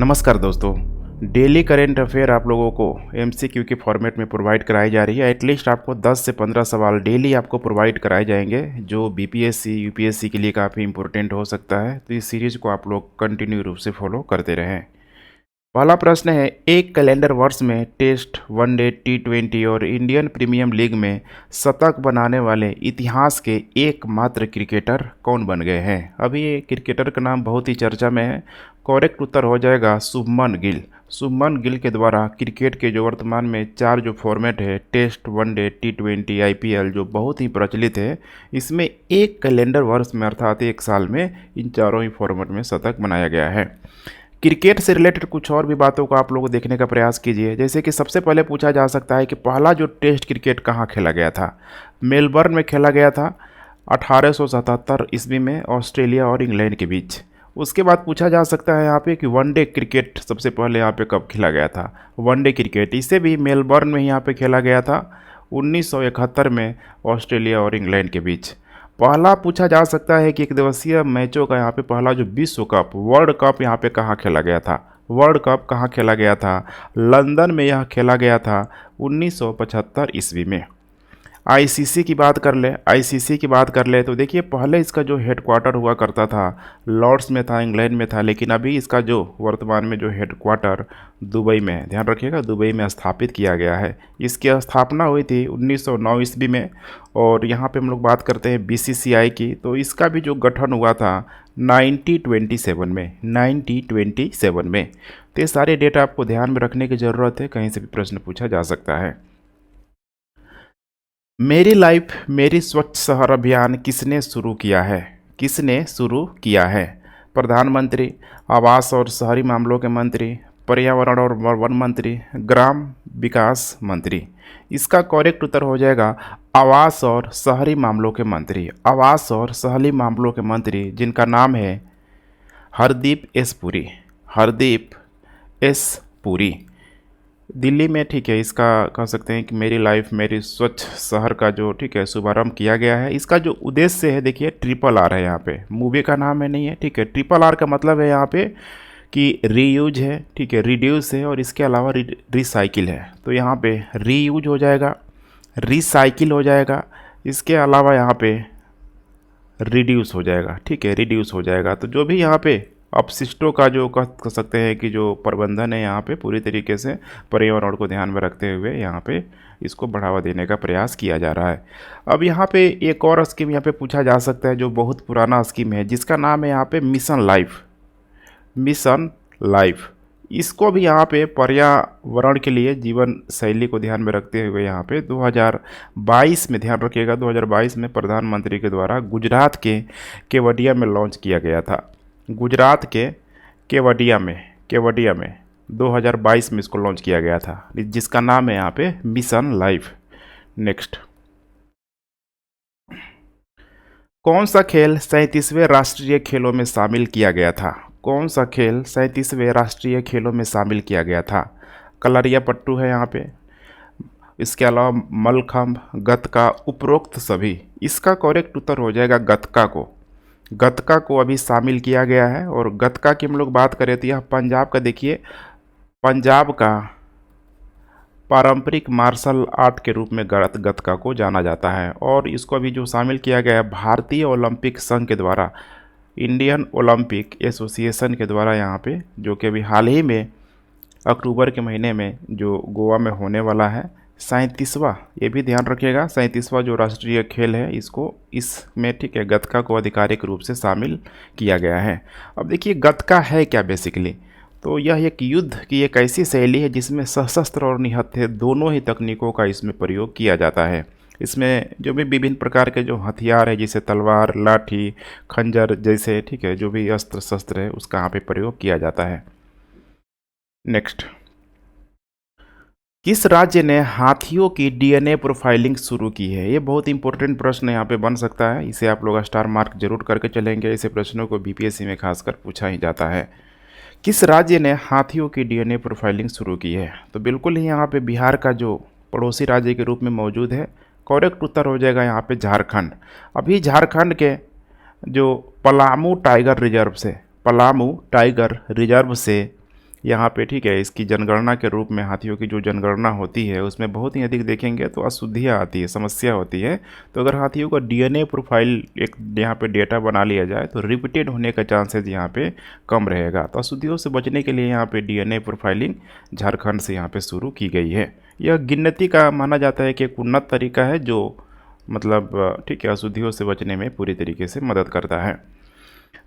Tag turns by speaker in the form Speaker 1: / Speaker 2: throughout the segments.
Speaker 1: नमस्कार दोस्तों। Daily current affair आप लोगों को एमसीक्यू के फॉर्मेट में प्रोवाइड कराई जा रही है। एटलीस्ट आपको 10 से 15 सवाल डेली आपको प्रोवाइड कराए जाएंगे जो बीपीएससी यूपीएससी के लिए काफ़ी इंपॉर्टेंट हो सकता है। तो इस सीरीज़ को आप लोग कंटिन्यू रूप से फॉलो करते रहें। पहला प्रश्न है, एक कैलेंडर वर्ष में टेस्ट, वनडे, टी20 और इंडियन प्रीमियर लीग में शतक बनाने वाले इतिहास के एकमात्र क्रिकेटर कौन बन गए हैं? अभी ये क्रिकेटर का नाम बहुत ही चर्चा में है। करेक्ट उत्तर हो जाएगा शुभमन गिल। शुभमन गिल के द्वारा क्रिकेट के जो वर्तमान में 4 जो फॉर्मेट है, टेस्ट, वनडे, टी20, आईपीएल, जो बहुत ही प्रचलित है, इसमें एक कैलेंडर वर्ष में अर्थात एक साल में इन चारों ही फॉर्मेट में शतक बनाया गया है। क्रिकेट से रिलेटेड कुछ और भी बातों को आप लोग देखने का प्रयास कीजिए। जैसे कि सबसे पहले पूछा जा सकता है कि पहला जो टेस्ट क्रिकेट कहाँ खेला गया था? मेलबर्न में खेला गया था 1877 ईस्वी में, ऑस्ट्रेलिया और इंग्लैंड के बीच। उसके बाद पूछा जा सकता है यहाँ पे कि वनडे क्रिकेट सबसे पहले यहाँ पे कब खेला गया था? वनडे क्रिकेट इसे भी मेलबर्न में यहाँ पे खेला गया था 1971 में, ऑस्ट्रेलिया और इंग्लैंड के बीच। पहला पूछा जा सकता है कि एक दिवसीय मैचों का यहाँ पे पहला जो विश्व कप, वर्ल्ड कप यहाँ पे कहाँ खेला गया था? वर्ल्ड कप कहाँ खेला गया था? लंदन में यह खेला गया था 1975 ईस्वी में। आईसीसी की बात कर ले तो देखिए, पहले इसका जो हेडक्वार्टर हुआ करता था लॉर्ड्स में था, इंग्लैंड में था, लेकिन अभी इसका जो वर्तमान में जो हेडक्वार्टर दुबई में है, ध्यान रखिएगा, दुबई में स्थापित किया गया है। इसकी स्थापना हुई थी 1909 ईस्वी में। और यहाँ पे हम लोग बात करते हैं बीसीसीआई की, तो इसका भी जो गठन हुआ था 1927 में। तो ये सारे डेटा आपको ध्यान में रखने की ज़रूरत है, कहीं से भी प्रश्न पूछा जा सकता है। मेरी लाइफ मेरी स्वच्छ शहर अभियान किसने शुरू किया है? किसने शुरू किया है? प्रधानमंत्री, आवास और शहरी मामलों के मंत्री, पर्यावरण और वन मंत्री, ग्राम विकास मंत्री। इसका करेक्ट उत्तर हो जाएगा आवास और शहरी मामलों के मंत्री। आवास और शहरी मामलों के मंत्री जिनका नाम है हरदीप एस पुरी। हरदीप एस पुरी, दिल्ली में, ठीक है। इसका कह सकते हैं कि मेरी लाइफ मेरी स्वच्छ शहर का जो, ठीक है, शुभारंभ किया गया है। इसका जो उद्देश्य है, देखिए, ट्रिपल आर है यहाँ पे, मूवी का नाम है नहीं है, ठीक है। ट्रिपल आर का मतलब है यहाँ पे कि रीयूज है, ठीक है, रिड्यूस है और इसके अलावा रिसाइकिल है। तो यहाँ पे रीयूज हो जाएगा, रिसाइकिल हो जाएगा, इसके अलावा यहाँ पे रिड्यूस हो जाएगा, ठीक है, रिड्यूस हो जाएगा। तो जो भी यहाँ पे अपशिष्टों का जो कह सकते हैं कि जो प्रबंधन है यहाँ पे पूरी तरीके से पर्यावरण को ध्यान में रखते हुए यहाँ पे इसको बढ़ावा देने का प्रयास किया जा रहा है। अब यहाँ पे एक और स्कीम यहाँ पे पूछा जा सकता है जो बहुत पुराना स्कीम है, जिसका नाम है यहाँ पे मिशन लाइफ। मिशन लाइफ, इसको भी यहाँ पे पर्यावरण के लिए जीवन शैली को ध्यान में रखते हुए यहाँ पे 2022 में, ध्यान रखिएगा, 2022 में प्रधानमंत्री के द्वारा गुजरात के केवडिया में लॉन्च किया गया था। गुजरात के केवडिया में 2022 में इसको लॉन्च किया गया था, जिसका नाम है यहाँ पे मिशन लाइफ। नेक्स्ट, कौन सा खेल 37वें राष्ट्रीय खेलों में शामिल किया गया था? कौन सा खेल 37वें राष्ट्रीय खेलों में शामिल किया गया था? कलरिया पट्टू है यहाँ पे, इसके अलावा मलखम्ब, गतका, उपरोक्त सभी। इसका करेक्ट उत्तर हो जाएगा गतका को। गतका को अभी शामिल किया गया है। और गतका की हम लोग बात करें तो यह पंजाब का, देखिए, पंजाब का पारंपरिक मार्शल आर्ट के रूप में गतका को जाना जाता है। और इसको अभी जो शामिल किया गया है भारतीय ओलंपिक संघ के द्वारा, इंडियन ओलंपिक एसोसिएशन के द्वारा, यहाँ पे जो कि अभी हाल ही में अक्टूबर के महीने में जो गोवा में होने वाला है 37वां, ये भी ध्यान रखिएगा, 37वां जो राष्ट्रीय खेल है, इसको इसमें, ठीक है, गतका को आधिकारिक रूप से शामिल किया गया है। अब देखिए गतका है क्या बेसिकली, तो यह एक युद्ध की एक ऐसी शैली है जिसमें सशस्त्र और निहत्थे दोनों ही तकनीकों का इसमें प्रयोग किया जाता है। इसमें जो भी विभिन्न प्रकार के जो हथियार है, जैसे तलवार, लाठी, खंजर जैसे, ठीक है, जो भी अस्त्र शस्त्र है उसका यहाँ पे प्रयोग किया जाता है। नेक्स्ट, किस राज्य ने हाथियों की डीएनए प्रोफाइलिंग शुरू की है? ये बहुत इंपॉर्टेंट प्रश्न यहाँ पे बन सकता है, इसे आप लोग स्टार मार्क जरूर करके चलेंगे। ऐसे प्रश्नों को बीपीएससी में खासकर पूछा ही जाता है। किस राज्य ने हाथियों की डीएनए प्रोफाइलिंग शुरू की है? तो बिल्कुल ही यहाँ पे बिहार का जो पड़ोसी राज्य के रूप में मौजूद है। करेक्ट उत्तर हो जाएगा यहाँ पे झारखंड। अभी झारखंड के जो पलामू टाइगर रिजर्व से यहाँ पे, ठीक है, इसकी जनगणना के रूप में हाथियों की जो जनगणना होती है उसमें बहुत ही अधिक देखेंगे तो अशुद्धियाँ आती है, समस्या होती है। तो अगर हाथियों का डीएनए प्रोफाइल एक यहाँ पे डेटा बना लिया जाए तो रिपीटेड होने का चांसेस यहाँ पे कम रहेगा। तो अशुद्धियों से बचने के लिए यहाँ पे डीएनए प्रोफाइलिंग झारखंड से यहाँ पे शुरू की गई है। यह गिनती का माना जाता है कि एक उन्नत तरीका है जो मतलब, ठीक है, अशुद्धियों से बचने में पूरी तरीके से मदद करता है।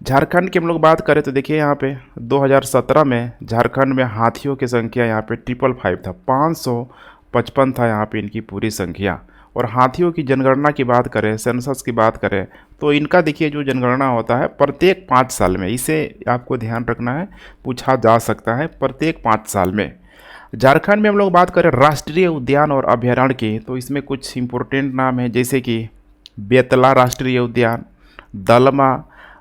Speaker 1: झारखंड की हम लोग बात करें तो देखिए यहाँ पे 2017 में झारखंड में हाथियों की संख्या यहाँ पे 555 था, 555 था यहाँ पे इनकी पूरी संख्या। और हाथियों की जनगणना की बात करें, सेंसस की बात करें, तो इनका देखिए जो जनगणना होता है प्रत्येक 5 साल में, इसे आपको ध्यान रखना है, पूछा जा सकता है प्रत्येक 5 साल में। झारखंड में हम लोग बात करें राष्ट्रीय उद्यान और अभयारण्य की, तो इसमें कुछ इंपॉर्टेंट नाम है जैसे कि बेतला राष्ट्रीय उद्यान, दलमा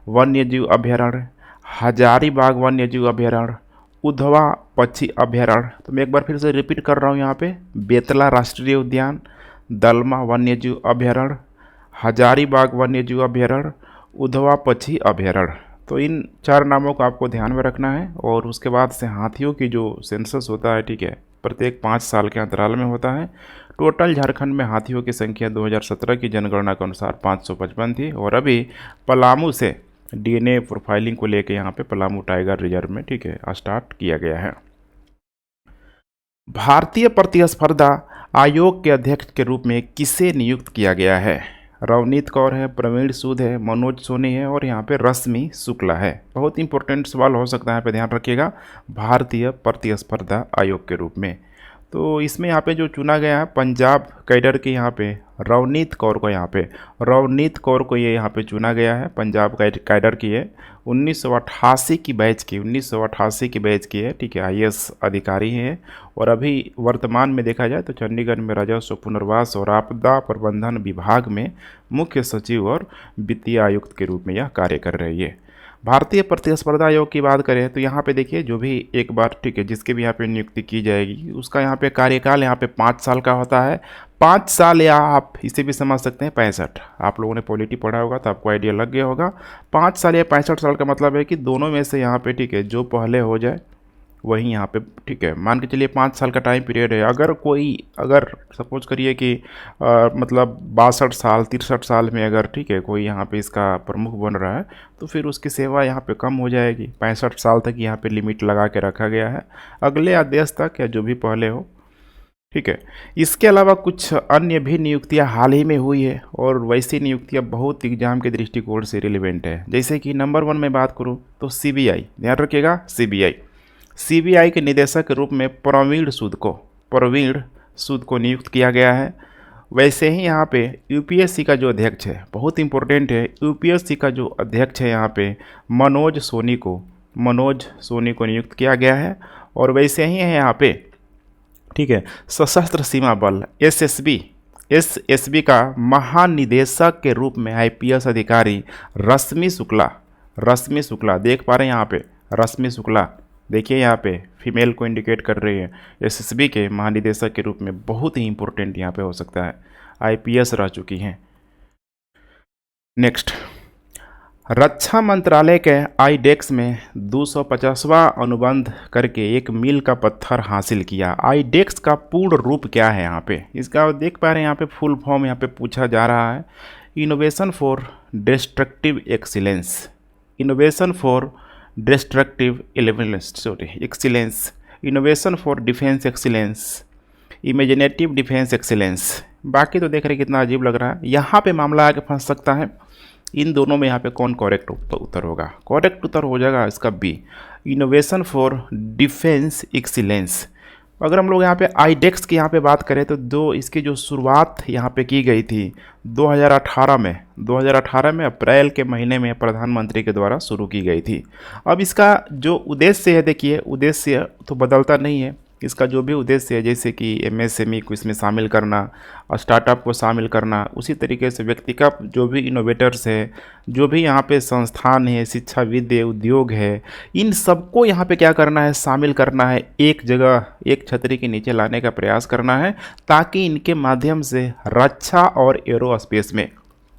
Speaker 1: वन्यजीव अभयारण्य, हजारीबाग वन्यजीव अभयारण्य, उधवा पक्षी अभयारण्य। तो मैं एक बार फिर से रिपीट कर रहा हूँ यहाँ पे, बेतला राष्ट्रीय उद्यान, दलमा वन्यजीव अभयारण्य, हजारीबाग वन्यजीव अभयारण्य, उधवा पक्षी अभयारण्य। तो इन 4 नामों को आपको ध्यान में रखना है। और उसके बाद से हाथियों की जो सेंसस होता है, ठीक है, प्रत्येक 5 साल के अंतराल में होता है। टोटल झारखंड में हाथियों की संख्या 2017 की जनगणना के अनुसार 555 थी। और अभी पलामू से डीएनए प्रोफाइलिंग को लेकर यहाँ पे पलामू टाइगर रिजर्व में, ठीक है, स्टार्ट किया गया है। भारतीय प्रतिस्पर्धा आयोग के अध्यक्ष के रूप में किसे नियुक्त किया गया है? रवनीत कौर है, प्रवीण सूद है, मनोज सोनी है और यहाँ पे रश्मि शुक्ला है। बहुत इंपॉर्टेंट सवाल हो सकता है, यहाँ पे ध्यान रखिएगा, भारतीय प्रतिस्पर्धा आयोग के रूप में। तो इसमें यहाँ पे जो चुना गया है पंजाब कैडर के यहाँ पे रवनीत कौर को, यहाँ पे रवनीत कौर को ये यहाँ पे चुना गया है, पंजाब कैडर की है, 1988 की बैच की, 1988 की बैच की है, ठीक है, आईएएस अधिकारी है। और अभी वर्तमान में देखा जाए तो चंडीगढ़ में राजस्व पुनर्वास और आपदा प्रबंधन विभाग में मुख्य सचिव और वित्तीय आयुक्त के रूप में यह कार्य कर रही है। भारतीय प्रतिस्पर्धा आयोग की बात करें तो यहाँ पे देखिए जो भी एक बार, ठीक है, जिसके भी यहाँ पे नियुक्ति की जाएगी उसका यहाँ पे कार्यकाल यहाँ पे 5 साल का होता है। 5 साल, या आप इसे भी समझ सकते हैं 65। आप लोगों ने पॉलिटी पढ़ा होगा तो आपको आइडिया लग गया होगा। 5 साल या 65 साल का मतलब है कि दोनों में से यहाँ पे, ठीक है, जो पहले हो जाए वही यहाँ पे, ठीक है, मान के चलिए 5 साल का टाइम पीरियड है। अगर सपोज करिए कि मतलब 62 साल 63 साल में अगर, ठीक है, कोई यहाँ पे इसका प्रमुख बन रहा है तो फिर उसकी सेवा यहाँ पे कम हो जाएगी। 65 साल तक यहाँ पे लिमिट लगा के रखा गया है, अगले आदेश तक या जो भी पहले हो, ठीक है। इसके अलावा कुछ अन्य भी नियुक्तियाँ हाल ही में हुई है और वैसी नियुक्तियाँ बहुत एग्जाम के दृष्टिकोण से रिलेवेंट है। जैसे कि नंबर 1 में बात करूँ तो सीबीआई, ध्यान रखिएगा, सीबीआई के निदेशक के रूप में प्रवीण सूद को नियुक्त किया गया है। वैसे ही यहाँ पे यूपीएससी का जो अध्यक्ष है, बहुत इंपॉर्टेंट है, यूपीएससी का जो अध्यक्ष है यहाँ पे मनोज सोनी को नियुक्त किया गया है। और वैसे ही है यहाँ पे, ठीक है, सशस्त्र सीमा बल एसएसबी का महानिदेशक के रूप में आईपीएस अधिकारी रश्मि शुक्ला देख पा रहे हैं यहाँ पे, रश्मि शुक्ला देखिए यहाँ पे फीमेल को इंडिकेट कर रही है। एसएसबी के महानिदेशक के रूप में बहुत ही इंपॉर्टेंट यहाँ पे हो सकता है, आईपीएस रह चुकी हैं। नेक्स्ट, रक्षा मंत्रालय के आईडेक्स में 250वां अनुबंध करके एक मील का पत्थर हासिल किया। आईडेक्स का पूर्ण रूप क्या है? यहाँ पे इसका देख पा रहे हैं, यहाँ पे फुल फॉर्म यहाँ पे पूछा जा रहा है, innovation for destructive excellence, innovation for defence excellence, imaginative defence excellence. बाकी तो देख रहे कितना अजीब लग रहा है। यहाँ पे मामला आगे फंस सकता है, इन दोनों में यहाँ पे कौन करेक्ट उत्तर होगा? करेक्ट उत्तर हो जाएगा इसका B, innovation for defence excellence. अगर हम लोग यहाँ पे आईडेक्स की यहाँ पे बात करें तो इसकी जो शुरुआत यहाँ पे की गई थी 2018 में अप्रैल के महीने में प्रधानमंत्री के द्वारा शुरू की गई थी। अब इसका जो उद्देश्य है, देखिए उद्देश्य तो बदलता नहीं है, इसका जो भी उद्देश्य है जैसे कि एमएसएमई को इसमें शामिल करना, स्टार्टअप को शामिल करना, उसी तरीके से व्यक्तिगत जो भी इनोवेटर्स है, जो भी यहाँ पे संस्थान है, शिक्षाविद है, उद्योग है, इन सबको यहाँ पे क्या करना है? शामिल करना है, एक जगह एक छतरी के नीचे लाने का प्रयास करना है, ताकि इनके माध्यम से रक्षा और एरोस्पेस में,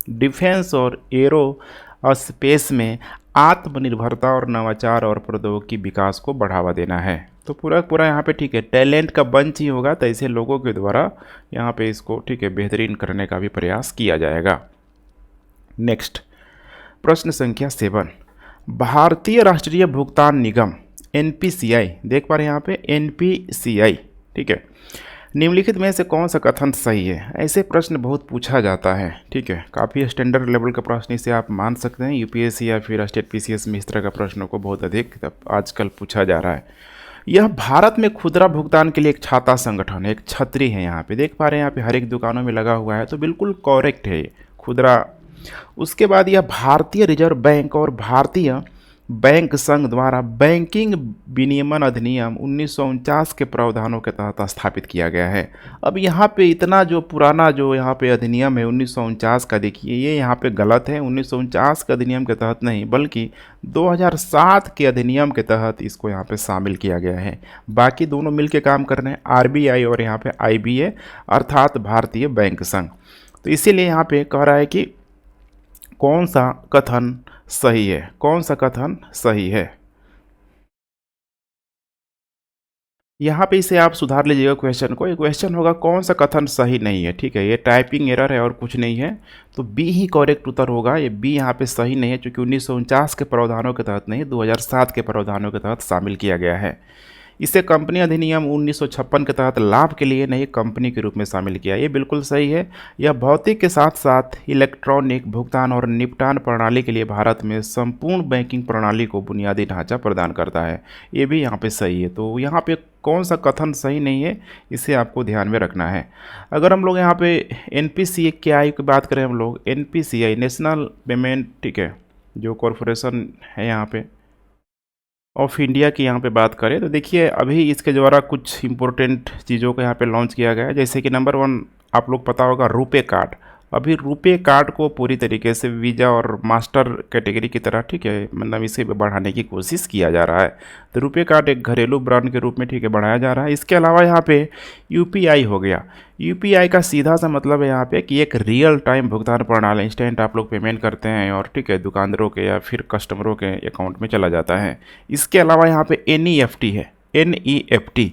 Speaker 1: डिफेंस और एरो स्पेस में आत्मनिर्भरता और नवाचार और प्रौद्योगिकी विकास को बढ़ावा देना है। तो पूरा पूरा यहाँ पे ठीक है टैलेंट का बंच ही होगा, तो ऐसे लोगों के द्वारा यहाँ पे इसको ठीक है बेहतरीन करने का भी प्रयास किया जाएगा। नेक्स्ट प्रश्न संख्या 7, भारतीय राष्ट्रीय भुगतान निगम NPCI, देख पा रहे हैं यहाँ पे NPCI, ठीक है, निम्नलिखित में से कौन सा कथन सही है? ऐसे प्रश्न बहुत पूछा जाता है, ठीक है, काफ़ी स्टैंडर्ड लेवल का प्रश्न इसे आप मान सकते हैं। यूपीएससी या फिर स्टेट PCS में इस तरह का प्रश्नों को बहुत अधिक आजकल पूछा जा रहा है। यह भारत में खुदरा भुगतान के लिए एक छाता संगठन है, एक छतरी है, यहाँ पे देख पा रहे हैं, यहाँ पे हर एक दुकानों में लगा हुआ है, तो बिल्कुल करेक्ट है ये खुदरा। उसके बाद यह भारतीय रिजर्व बैंक और भारतीय बैंक संघ द्वारा बैंकिंग विनियमन अधिनियम 1949 के प्रावधानों के तहत स्थापित किया गया है। अब यहाँ पे इतना जो पुराना जो यहाँ पे अधिनियम है 1949 का, देखिए ये यहाँ पे गलत है, 1949 के अधिनियम के तहत नहीं बल्कि 2007 के अधिनियम के तहत इसको यहाँ पे शामिल किया गया है। बाकी दोनों मिलके काम कर रहे हैं, RBI और यहाँ पे IBA अर्थात भारतीय बैंक संघ। तो इसीलिए यहाँ पे कह रहा है कि कौन सा कथन सही है, कौन सा कथन सही है। यहाँ पे इसे आप सुधार लीजिएगा क्वेश्चन को, ये क्वेश्चन होगा कौन सा कथन सही नहीं है, ठीक है, ये टाइपिंग एरर है और कुछ नहीं है, तो बी ही करेक्ट उत्तर होगा। ये बी यहाँ पे सही नहीं है क्योंकि 1949 के प्रावधानों के तहत नहीं, 2007 के प्रावधानों के तहत शामिल किया गया है। इसे कंपनी अधिनियम 1956 के तहत लाभ के लिए नहीं कंपनी के रूप में शामिल किया, ये बिल्कुल सही है। यह भौतिक के साथ साथ इलेक्ट्रॉनिक भुगतान और निपटान प्रणाली के लिए भारत में संपूर्ण बैंकिंग प्रणाली को बुनियादी ढांचा प्रदान करता है, ये भी यहाँ पे सही है। तो यहाँ पे कौन सा कथन सही नहीं है इसे आपको ध्यान में रखना है। अगर हम लोग यहाँ पे NPCI की बात करें, हम लोग NPCI नेशनल पेमेंट, ठीक है, जो कॉरपोरेशन है यहाँ पे ऑफ इंडिया की यहाँ पे बात करें, तो देखिए अभी इसके द्वारा कुछ इंपॉर्टेंट चीज़ों को यहाँ पे लॉन्च किया गया है। जैसे कि नंबर 1 आप लोग पता होगा रुपे कार्ड। अभी रुपे कार्ड को पूरी तरीके से वीज़ा और मास्टर कैटेगरी की तरह, ठीक है, मतलब इसे बढ़ाने की कोशिश किया जा रहा है। तो रुपे कार्ड एक घरेलू ब्रांड के रूप में, ठीक है, बढ़ाया जा रहा है। इसके अलावा यहाँ पे UPI हो गया। UPI का सीधा सा मतलब है यहाँ पे कि एक रियल टाइम भुगतान प्रणाली, इंस्टेंट आप लोग पेमेंट करते हैं और ठीक है दुकानदारों के या फिर कस्टमरों के अकाउंट में चला जाता है। इसके अलावा यहाँ पे NEFT है, NEFT,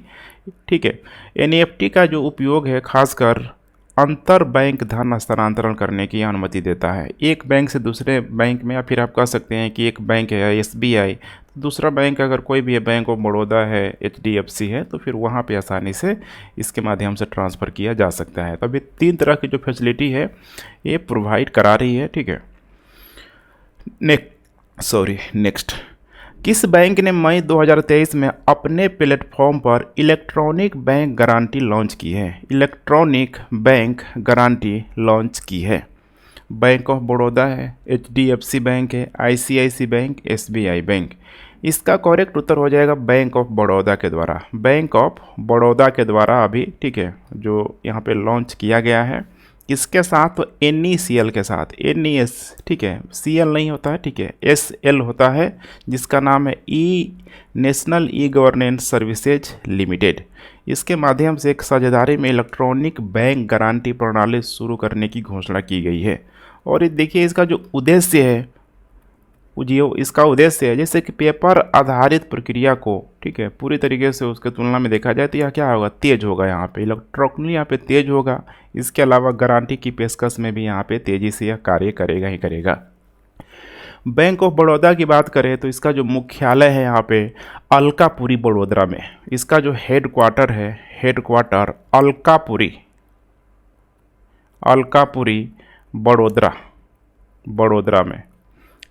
Speaker 1: ठीक है, NEFT का जो उपयोग है खासकर अंतर बैंक धन हस्तांतरण करने की अनुमति देता है, एक बैंक से दूसरे बैंक में, या फिर आप कह सकते हैं कि एक बैंक है SBI, दूसरा बैंक अगर कोई भी है, बैंक ऑफ बड़ौदा है, HDFC है, तो फिर वहाँ पे आसानी से इसके माध्यम से ट्रांसफ़र किया जा सकता है। तो अभी 3 तरह की जो फैसिलिटी है ये प्रोवाइड करा रही है, ठीक है। नेक्स्ट, किस बैंक ने मई 2023 में अपने प्लेटफॉर्म पर इलेक्ट्रॉनिक बैंक गारंटी लॉन्च की है? इलेक्ट्रॉनिक बैंक गारंटी लॉन्च की है। बैंक ऑफ बड़ौदा है, HDFC बैंक है, ICICI बैंक, SBI बैंक। इसका करेक्ट उत्तर हो जाएगा बैंक ऑफ बड़ौदा के द्वारा। बैंक ऑफ बड़ौदा के द्वारा अभी, ठीक है, जो यहाँ पे लॉन्च किया गया है। किसके साथ? तो NECL के साथ, NES, ठीक है, CL नहीं होता है, ठीक है, SL होता है, जिसका नाम है national e governance services limited. इसके माध्यम से एक साझेदारी में इलेक्ट्रॉनिक बैंक गारंटी प्रणाली शुरू करने की घोषणा की गई है। और देखिए इसका जो उद्देश्य है, इसका उद्देश्य है जैसे कि पेपर आधारित प्रक्रिया को, ठीक है, पूरी तरीके से उसके तुलना में देखा जाए तो यह क्या होगा, तेज होगा, यहाँ पे इलेक्ट्रॉनिक यहाँ पे तेज होगा। इसके अलावा गारंटी की पेशकश में भी यहाँ पे तेज़ी से यह कार्य करेगा ही करेगा। बैंक ऑफ बड़ौदा की बात करें तो इसका जो मुख्यालय है यहाँ पे अलकापुरी बड़ोदरा में, इसका जो हेडक्वार्टर है, हेडक्वार्टर अलकापुरी बड़ोदरा में।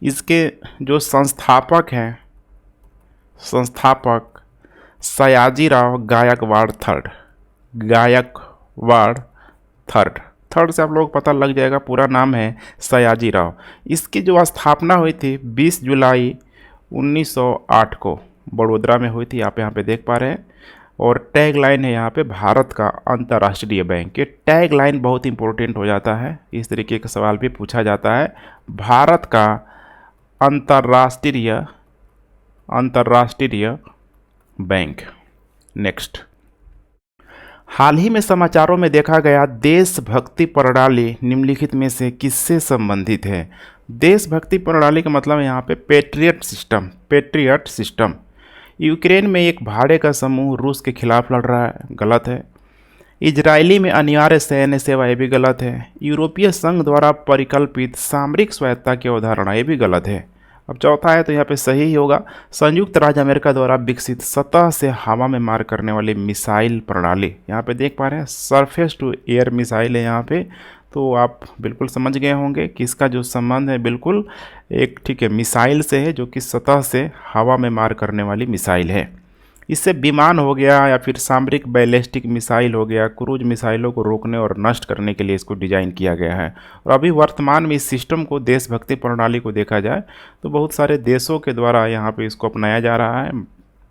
Speaker 1: इसके जो संस्थापक हैं, संस्थापक सयाजीराव गायकवाड़ थर्ड से आप लोग पता लग जाएगा, पूरा नाम है सयाजीराव। इसकी जो स्थापना हुई थी 20 जुलाई 1908 को बड़ोदरा में हुई थी, यहाँ पे देख पा रहे हैं। और टैग लाइन है यहाँ पे भारत का अंतर्राष्ट्रीय बैंक। ये टैग लाइन बहुत इंपॉर्टेंट हो जाता है, इस तरीके का सवाल भी पूछा जाता है। भारत का अंतर्राष्ट्रीय बैंक। नेक्स्ट, हाल ही में समाचारों में देखा गया देशभक्ति प्रणाली निम्नलिखित में से किससे संबंधित है? देशभक्ति प्रणाली का मतलब यहाँ पे पेट्रियट सिस्टम। यूक्रेन में एक भाड़े का समूह रूस के खिलाफ लड़ रहा है, गलत है। इजरायली में अनिवार्य सैन्य सेवा, ये भी गलत है। यूरोपीय संघ द्वारा परिकल्पित सामरिक स्वायत्तता की अवधारणा, ये भी गलत है। अब चौथा है तो यहाँ पे सही ही होगा, संयुक्त राज्य अमेरिका द्वारा विकसित सतह से हवा में मार करने वाली मिसाइल प्रणाली। यहाँ पे देख पा रहे हैं सरफेस टू एयर मिसाइल है यहाँ पे, तो आप बिल्कुल समझ गए होंगे कि इसका जो संबंध है बिल्कुल एक ठीक है मिसाइल से है, जो कि सतह से हवा में मार करने वाली मिसाइल है। इससे विमान हो गया या फिर सामरिक बैलिस्टिक मिसाइल हो गया, क्रूज मिसाइलों को रोकने और नष्ट करने के लिए इसको डिजाइन किया गया है। और अभी वर्तमान में इस सिस्टम को, देशभक्ति प्रणाली को देखा जाए तो बहुत सारे देशों के द्वारा यहाँ पे इसको अपनाया जा रहा है।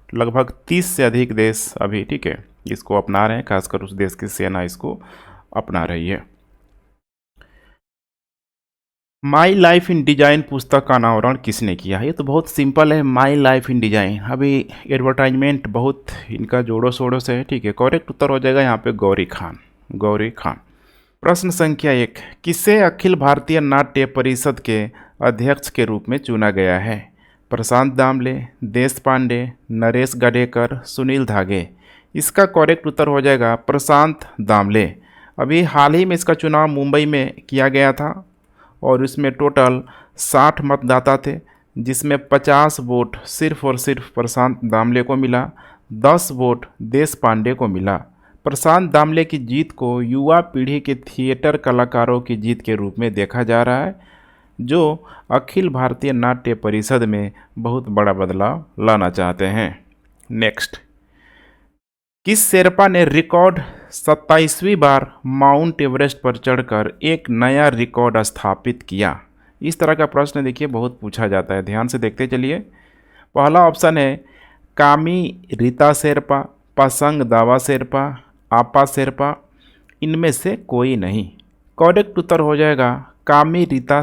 Speaker 1: लगभग 30 से अधिक देश अभी ठीक है इसको अपना रहे हैं, खासकर उस देश की सेना इसको अपना रही है। माई लाइफ इन डिजाइन पुस्तक का अनावरण किसने किया है? ये तो बहुत सिंपल है, माई लाइफ इन डिजाइन। अभी एडवर्टाइजमेंट बहुत इनका जोड़ों शोरों से है, ठीक है। करेक्ट उत्तर हो जाएगा यहाँ पे गौरी खान। प्रश्न संख्या 1, किसे अखिल भारतीय नाट्य परिषद के अध्यक्ष के रूप में चुना गया है? प्रशांत दामले, देश पांडे, नरेश गडेकर, सुनील धागे। इसका करेक्ट उत्तर हो जाएगा प्रशांत दामले। अभी हाल ही में इसका चुनाव मुंबई में किया गया था और इसमें टोटल 60 मतदाता थे, जिसमें 50 वोट सिर्फ और सिर्फ प्रशांत दामले को मिला, 10 वोट देश पांडे को मिला। प्रशांत दामले की जीत को युवा पीढ़ी के थिएटर कलाकारों की जीत के रूप में देखा जा रहा है, जो अखिल भारतीय नाट्य परिषद में बहुत बड़ा बदलाव लाना चाहते हैं। नेक्स्ट, किस शेरपा ने रिकॉर्ड 27वीं बार माउंट एवरेस्ट पर चढ़कर एक नया रिकॉर्ड स्थापित किया? इस तरह का प्रश्न देखिए बहुत पूछा जाता है, ध्यान से देखते चलिए। पहला ऑप्शन है कामी रीता शेरपा, पासंग दावा शेरपा, आपा शेरपा। इनमें से कोई नहीं। करेक्ट उत्तर हो जाएगा कामी रीता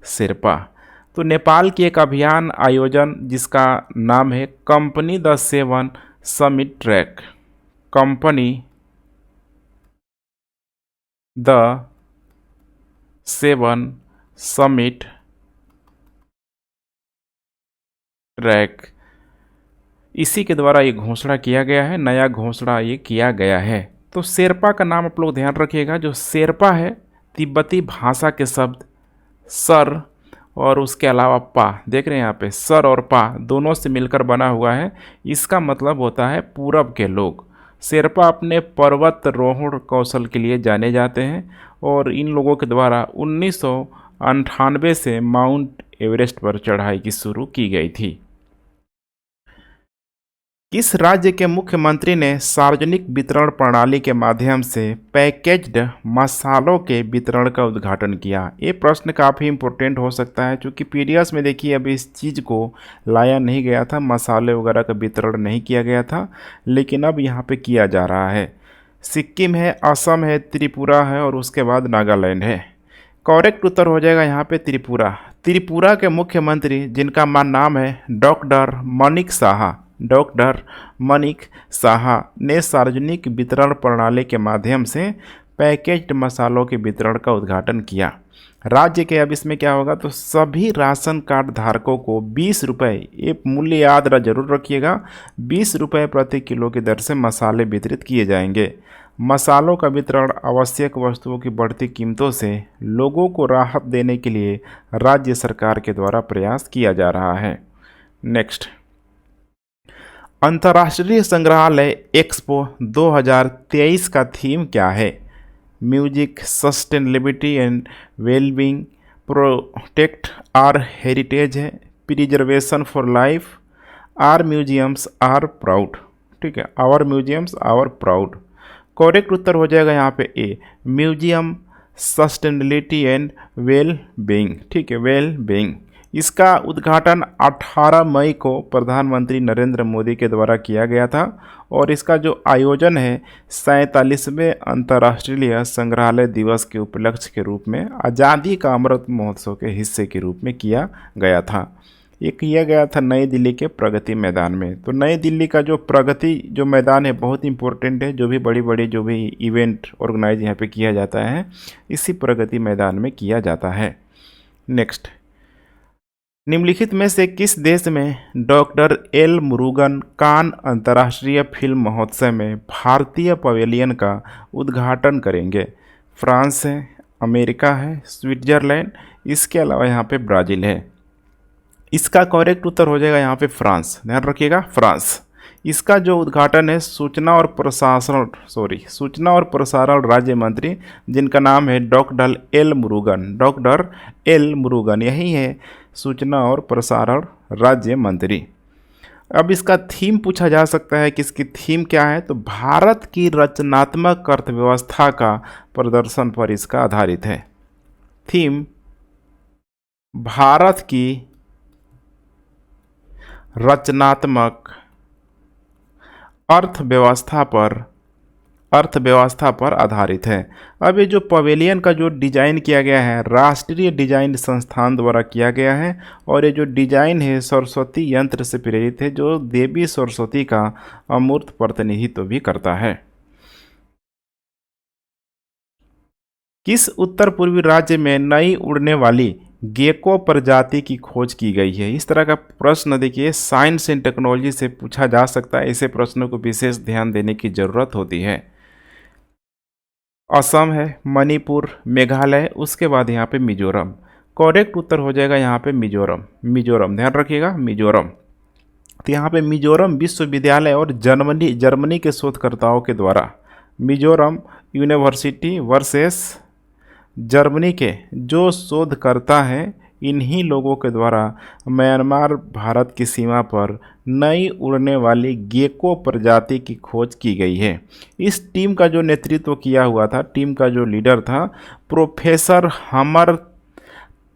Speaker 1: शेरपा। तो नेपाल की एक अभियान आयोजन जिसका नाम है company the 7 summit track, company the 7 summit track, इसी के द्वारा ये घोषणा किया गया है, नया घोषणा ये किया गया है। तो शेरपा का नाम आप लोग ध्यान रखिएगा, जो शेरपा है तिब्बती भाषा के शब्द सर और उसके अलावा पा, देख रहे हैं यहाँ पे सर और पा दोनों से मिलकर बना हुआ है। इसका मतलब होता है पूरब के लोग। शेरपा अपने पर्वतारोहण कौशल के लिए जाने जाते हैं और इन लोगों के द्वारा 1998 से माउंट एवरेस्ट पर चढ़ाई की शुरू की गई थी। किस राज्य के मुख्यमंत्री ने सार्वजनिक वितरण प्रणाली के माध्यम से पैकेज्ड मसालों के वितरण का उद्घाटन किया? ये प्रश्न काफ़ी इम्पोर्टेंट हो सकता है, क्योंकि पीडीएस में देखिए अभी इस चीज़ को लाया नहीं गया था, मसाले वगैरह का वितरण नहीं किया गया था, लेकिन अब यहाँ पे किया जा रहा है। सिक्किम है, असम है, त्रिपुरा है और उसके बाद नागालैंड है। करेक्ट उत्तर हो जाएगा यहाँ पे त्रिपुरा के मुख्यमंत्री जिनका नाम है डॉक्टर मनिक साहा ने सार्वजनिक वितरण प्रणाली के माध्यम से पैकेज्ड मसालों के वितरण का उद्घाटन किया। राज्य के अब इसमें क्या होगा, तो सभी राशन कार्ड धारकों को 20 रुपये, ये मूल्य याद जरूर रखिएगा, 20 रुपये प्रति किलो की दर से मसाले वितरित किए जाएंगे। मसालों का वितरण आवश्यक वस्तुओं की बढ़ती कीमतों से लोगों को राहत देने के लिए राज्य सरकार के द्वारा प्रयास किया जा रहा है। नेक्स्ट, अंतर्राष्ट्रीय संग्रहालय एक्सपो 2023 का थीम क्या है? Music, sustainability and wellbeing, protect our heritage है, preservation for life, our museums are proud. ठीक है, our museums our proud. Correct उत्तर हो जाएगा यहाँ पे A, museum, sustainability and well being. ठीक है, वेल बीइंग। इसका उद्घाटन 18 मई को प्रधानमंत्री नरेंद्र मोदी के द्वारा किया गया था और इसका जो आयोजन है 47वें अंतर्राष्ट्रीय संग्रहालय दिवस के उपलक्ष्य के रूप में आज़ादी का अमृत महोत्सव के हिस्से के रूप में किया गया था। ये किया गया था नई दिल्ली के प्रगति मैदान में। तो नई दिल्ली का जो प्रगति जो मैदान है बहुत इंपॉर्टेंट है, जो भी बड़ी बड़ी जो भी इवेंट ऑर्गेनाइज यहाँ पे किया जाता है इसी प्रगति मैदान में किया जाता है। नेक्स्ट, निम्नलिखित में से किस देश में डॉक्टर एल मुरुगन कान अंतर्राष्ट्रीय फिल्म महोत्सव में भारतीय पवेलियन का उद्घाटन करेंगे? फ्रांस है, अमेरिका है, स्विट्जरलैंड, इसके अलावा यहाँ पे ब्राज़ील है। इसका करेक्ट उत्तर हो जाएगा यहाँ पे फ्रांस, ध्यान रखिएगा फ्रांस। इसका जो उद्घाटन है सूचना और प्रसारण राज्य मंत्री जिनका नाम है डॉक्टर एल मुरुगन यही है सूचना और प्रसारण राज्य मंत्री। अब इसका थीम पूछा जा सकता है कि इसकी थीम क्या है, तो भारत की रचनात्मक अर्थव्यवस्था का प्रदर्शन पर इसका आधारित है। थीम भारत की रचनात्मक अर्थव्यवस्था पर आधारित है। अब ये जो पवेलियन का जो डिजाइन किया गया है राष्ट्रीय डिजाइन संस्थान द्वारा किया गया है और ये जो डिजाइन है सरस्वती यंत्र से प्रेरित है जो देवी सरस्वती का अमूर्त प्रतिनिधित्व भी करता है। किस उत्तर पूर्वी राज्य में नई उड़ने वाली गेको प्रजाति की खोज की गई है? इस तरह का प्रश्न देखिए साइंस एंड टेक्नोलॉजी से पूछा जा सकता है। ऐसे प्रश्नों को विशेष ध्यान देने की जरूरत होती है। असम है, मणिपुर, मेघालय, उसके बाद यहाँ पे मिजोरम। करेक्ट उत्तर हो जाएगा यहाँ पे मिजोरम, ध्यान रखिएगा मिजोरम। तो यहाँ पे मिजोरम विश्वविद्यालय और जर्मनी के शोधकर्ताओं के द्वारा मिजोरम यूनिवर्सिटी वर्सेस जर्मनी के जो शोधकर्ता हैं इन्हीं लोगों के द्वारा म्यांमार भारत की सीमा पर नई उड़ने वाली गेको प्रजाति की खोज की गई है। इस टीम का जो नेतृत्व किया हुआ था, टीम का जो लीडर था प्रोफेसर हमर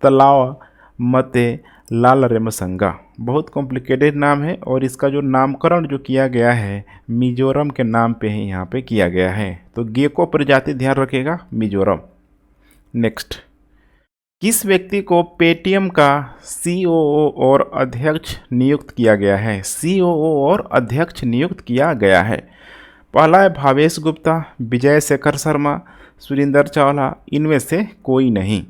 Speaker 1: तलाव मते लाल रेमसंगा। बहुत कॉम्प्लिकेटेड नाम है और इसका जो नामकरण जो किया गया है मिजोरम के नाम पे ही यहाँ पे किया गया है। तो गेको प्रजाति ध्यान रखिएगा मिजोरम। नेक्स्ट, किस व्यक्ति को पेटीएम का सीओओ और अध्यक्ष नियुक्त किया गया है? सीओओ और अध्यक्ष नियुक्त किया गया है। पहला है भावेश गुप्ता, विजय शेखर शर्मा, सुरिंदर चावला, इनमें से कोई नहीं।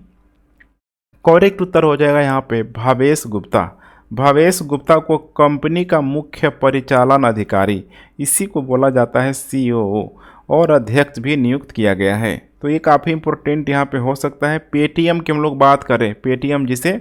Speaker 1: करेक्ट उत्तर हो जाएगा यहाँ पे भावेश गुप्ता। भावेश गुप्ता को कंपनी का मुख्य परिचालन अधिकारी इसी को बोला जाता है सीओओ और अध्यक्ष भी नियुक्त किया गया है। तो ये काफ़ी इंपॉर्टेंट यहाँ पे हो सकता है। पेटीएम की हम लोग बात करें, पेटीएम जिसे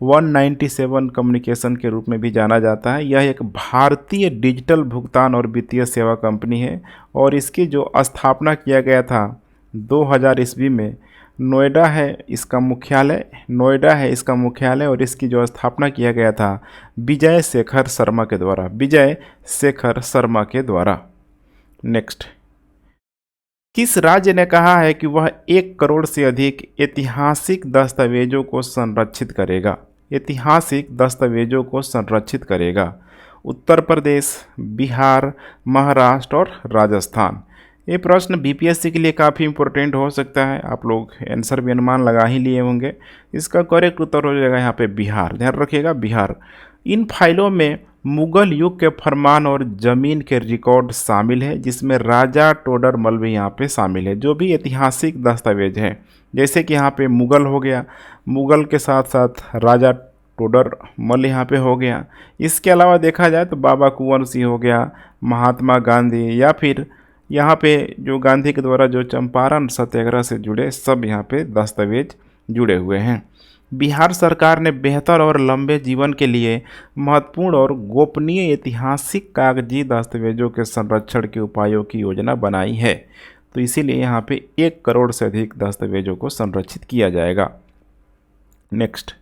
Speaker 1: 197 कम्युनिकेशन के रूप में भी जाना जाता है, यह एक भारतीय डिजिटल भुगतान और वित्तीय सेवा कंपनी है और इसकी जो स्थापना किया गया था 2000 ईस्वी में नोएडा है इसका मुख्यालय और इसकी जो स्थापना किया गया था विजय शेखर शर्मा के द्वारा। नेक्स्ट, किस राज्य ने कहा है कि वह 1 करोड़ से अधिक ऐतिहासिक दस्तावेजों को संरक्षित करेगा? उत्तर प्रदेश, बिहार, महाराष्ट्र और राजस्थान। ये प्रश्न बीपीएससी के लिए काफ़ी इंपॉर्टेंट हो सकता है। आप लोग आंसर भी अनुमान लगा ही लिए होंगे। इसका करेक्ट उत्तर हो जाएगा यहाँ पे बिहार, ध्यान रखिएगा बिहार। इन फाइलों में मुगल युग के फरमान और ज़मीन के रिकॉर्ड शामिल है जिसमें राजा टोडरमल भी यहाँ पे शामिल है। जो भी ऐतिहासिक दस्तावेज हैं जैसे कि यहाँ पे मुगल हो गया, मुगल के साथ साथ राजा टोडरमल यहाँ पे हो गया। इसके अलावा देखा जाए तो बाबा कुंवर सिंह हो गया, महात्मा गांधी, या फिर यहाँ पे जो गांधी के द्वारा जो चंपारण सत्याग्रह से जुड़े सब यहाँ पे दस्तावेज जुड़े हुए हैं। बिहार सरकार ने बेहतर और लंबे जीवन के लिए महत्वपूर्ण और गोपनीय ऐतिहासिक कागजी दस्तावेजों के संरक्षण के उपायों की योजना बनाई है। तो इसीलिए यहाँ पे 1 करोड़ से अधिक दस्तावेजों को संरक्षित किया जाएगा। नेक्स्ट,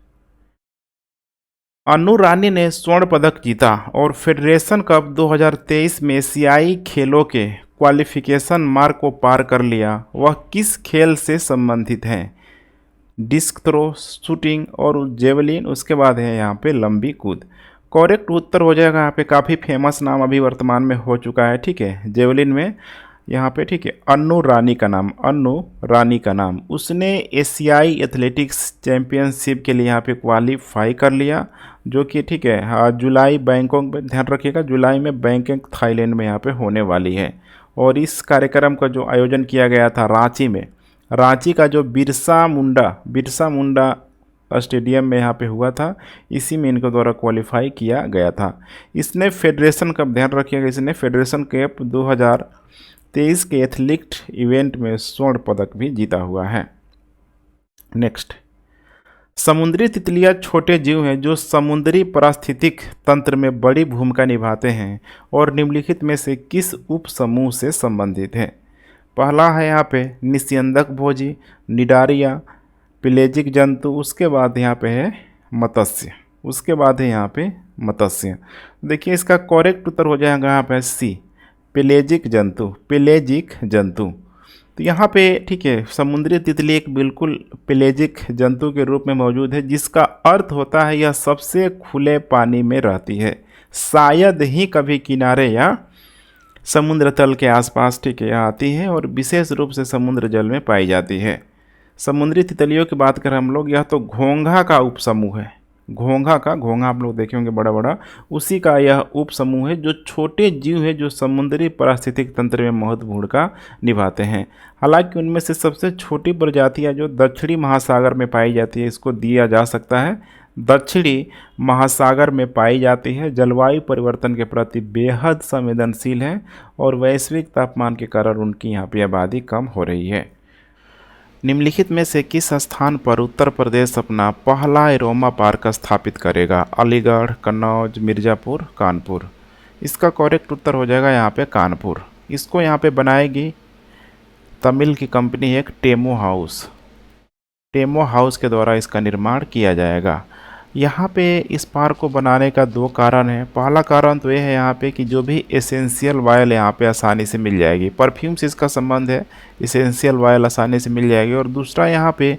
Speaker 1: अनु रानी ने स्वर्ण पदक जीता और फेडरेशन कप 2023 में एशियाई खेलों के क्वालिफिकेशन मार्क को पार कर लिया। वह किस खेल से संबंधित हैं? डिस्क थ्रो, शूटिंग और जेवलिन, उसके बाद है यहाँ पे लंबी कूद। करेक्ट उत्तर हो जाएगा यहाँ पे काफ़ी फेमस नाम अभी वर्तमान में हो चुका है, ठीक है, जेवलिन में यहाँ पे, ठीक है, अन्नू रानी का नाम, अन्नू रानी का नाम, उसने एशियाई एथलेटिक्स चैंपियनशिप के लिए यहाँ पे क्वालिफाई कर लिया, जो कि, ठीक है, हाँ, जुलाई बैंकॉक में, ध्यान रखिएगा, जुलाई में बैंकॉक थाईलैंड में यहाँ पे होने वाली है। और इस कार्यक्रम का जो आयोजन किया गया था रांची में, रांची का जो बिरसा मुंडा स्टेडियम में यहाँ पे हुआ था, इसी में इनके द्वारा क्वालिफाई किया गया था। इसने फेडरेशन कप, ध्यान रखिएगा, इसने फेडरेशन कप 2023 के एथलीट इवेंट में स्वर्ण पदक भी जीता हुआ है। नेक्स्ट, समुद्री तितलियाँ छोटे जीव हैं जो समुद्री पारिस्थितिक तंत्र में बड़ी भूमिका निभाते हैं और निम्नलिखित में से किस उप समूह से संबंधित हैं? पहला है यहाँ पे निस्यंदक भोजी, निडारिया, पेलेजिक जंतु, उसके बाद यहाँ पे है मत्स्य, उसके बाद है यहाँ पे मत्स्य। देखिए इसका करेक्ट उत्तर हो जाएगा यहाँ पे सी, पेलेजिक जंतु। तो यहाँ पे, ठीक है, समुद्री तितली एक बिल्कुल पेलेजिक जंतु के रूप में मौजूद है, जिसका अर्थ होता है यह सबसे खुले पानी में रहती है, शायद ही कभी किनारे या समुद्र तल के आसपास, ठीक है, आती है और विशेष रूप से समुद्र जल में पाई जाती है। समुद्री तितलियों की बात करें हम लोग, यह तो घोंघा का उपसमूह है, घोंघा आप लोग देखे होंगे बड़ा बड़ा, उसी का यह उप समूह है, जो छोटे जीव है जो समुद्री पारिस्थितिक तंत्र में महत्वपूर्ण भूमिका निभाते हैं। हालांकि उनमें से सबसे छोटी प्रजातियां जो दक्षिणी महासागर में पाई जाती है, इसको दिया जा सकता है, दक्षिणी महासागर में पाई जाती है, जलवायु परिवर्तन के प्रति बेहद संवेदनशील है और वैश्विक तापमान के कारण उनकी यहाँ पर आबादी कम हो रही है। निम्नलिखित में से किस स्थान पर उत्तर प्रदेश अपना पहला एरोमा पार्क स्थापित करेगा? अलीगढ़, कन्नौज, मिर्ज़ापुर, कानपुर। इसका करेक्ट उत्तर हो जाएगा यहाँ पे कानपुर। इसको यहाँ पे बनाएगी तमिल की कंपनी एक टेमो हाउस के द्वारा इसका निर्माण किया जाएगा। यहाँ पे इस पार्क को बनाने का दो कारण है। पहला कारण तो यह है यहाँ पे कि जो भी एसेंशियल ऑयल यहाँ पे आसानी से मिल जाएगी, परफ्यूम से इसका संबंध है, एसेंशियल ऑयल आसानी से मिल जाएगी, और दूसरा यहाँ पे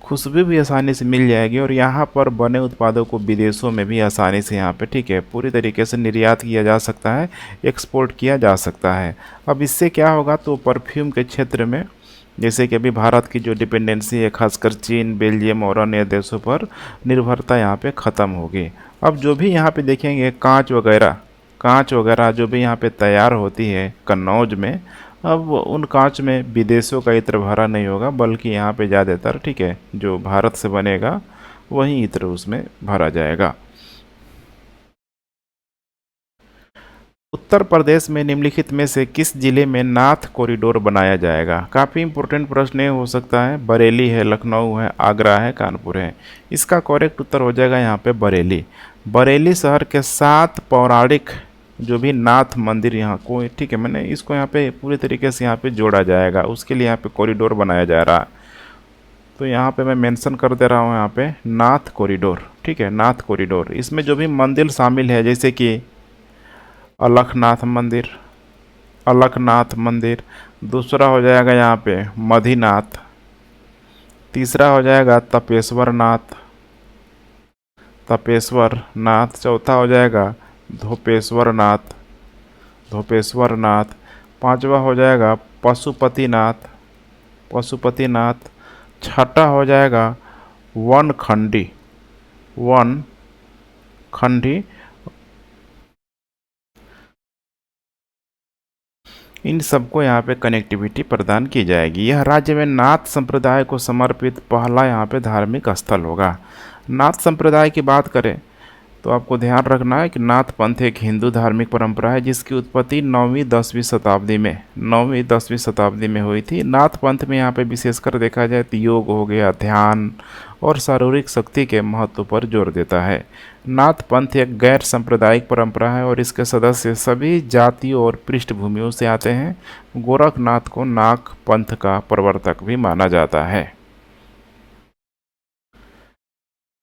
Speaker 1: खुशबू भी आसानी से मिल जाएगी और यहाँ पर बने उत्पादों को विदेशों में भी आसानी से यहाँ पे, ठीक है, पूरी तरीके से निर्यात किया जा सकता है, एक्सपोर्ट किया जा सकता है। अब इससे क्या होगा, तो परफ्यूम के क्षेत्र में, जैसे कि अभी भारत की जो डिपेंडेंसी है खासकर चीन, बेल्जियम और अन्य देशों पर निर्भरता यहाँ पे ख़त्म होगी। अब जो भी यहाँ पे देखेंगे कांच वगैरह जो भी यहाँ पे तैयार होती है कन्नौज में, अब उन कांच में विदेशों का इत्र भरा नहीं होगा, बल्कि यहाँ पे ज़्यादातर, ठीक है, जो भारत से बनेगा वही इत्र उसमें भरा जाएगा। उत्तर प्रदेश में निम्नलिखित में से किस जिले में नाथ कॉरिडोर बनाया जाएगा? काफ़ी इंपॉर्टेंट प्रश्न हो सकता है। बरेली है, लखनऊ है, आगरा है, कानपुर है। इसका करेक्ट उत्तर हो जाएगा यहाँ पे बरेली शहर के 7 पौराणिक जो भी नाथ मंदिर यहाँ को, ठीक है, मैंने इसको यहाँ पे पूरी तरीके से यहाँ पे जोड़ा जाएगा, उसके लिए यहाँ पे कॉरिडोर बनाया जा रहा है। तो यहाँ पे मैं मेंशन कर दे रहा हूँ यहाँ पे नाथ कॉरिडोर, ठीक है, नाथ कॉरिडोर। इसमें जो भी मंदिर शामिल है, जैसे कि अलखनाथ मंदिर, दूसरा हो जाएगा यहाँ पे मधीनाथ, तीसरा हो जाएगा तपेश्वर नाथ, चौथा हो जाएगा धोपेश्वर नाथ, पांचवा हो जाएगा पशुपतिनाथ, छठा हो जाएगा वनखंडी। इन सबको यहाँ पे कनेक्टिविटी प्रदान की जाएगी। यह राज्य में नाथ संप्रदाय को समर्पित पहला यहाँ पे धार्मिक स्थल होगा। नाथ संप्रदाय की बात करें तो आपको ध्यान रखना है कि नाथ पंथ एक हिंदू धार्मिक परंपरा है, जिसकी उत्पत्ति 9वीं-10वीं शताब्दी में हुई थी। नाथ पंथ में यहाँ पे विशेषकर देखा जाए तो योग हो गया, ध्यान और शारीरिक शक्ति के महत्व पर जोर देता है। नाथ पंथ एक गैर सांप्रदायिक परंपरा है और इसके सदस्य सभी जातियों और पृष्ठभूमियों से आते हैं। गोरखनाथ को नाग पंथ का प्रवर्तक भी माना जाता है।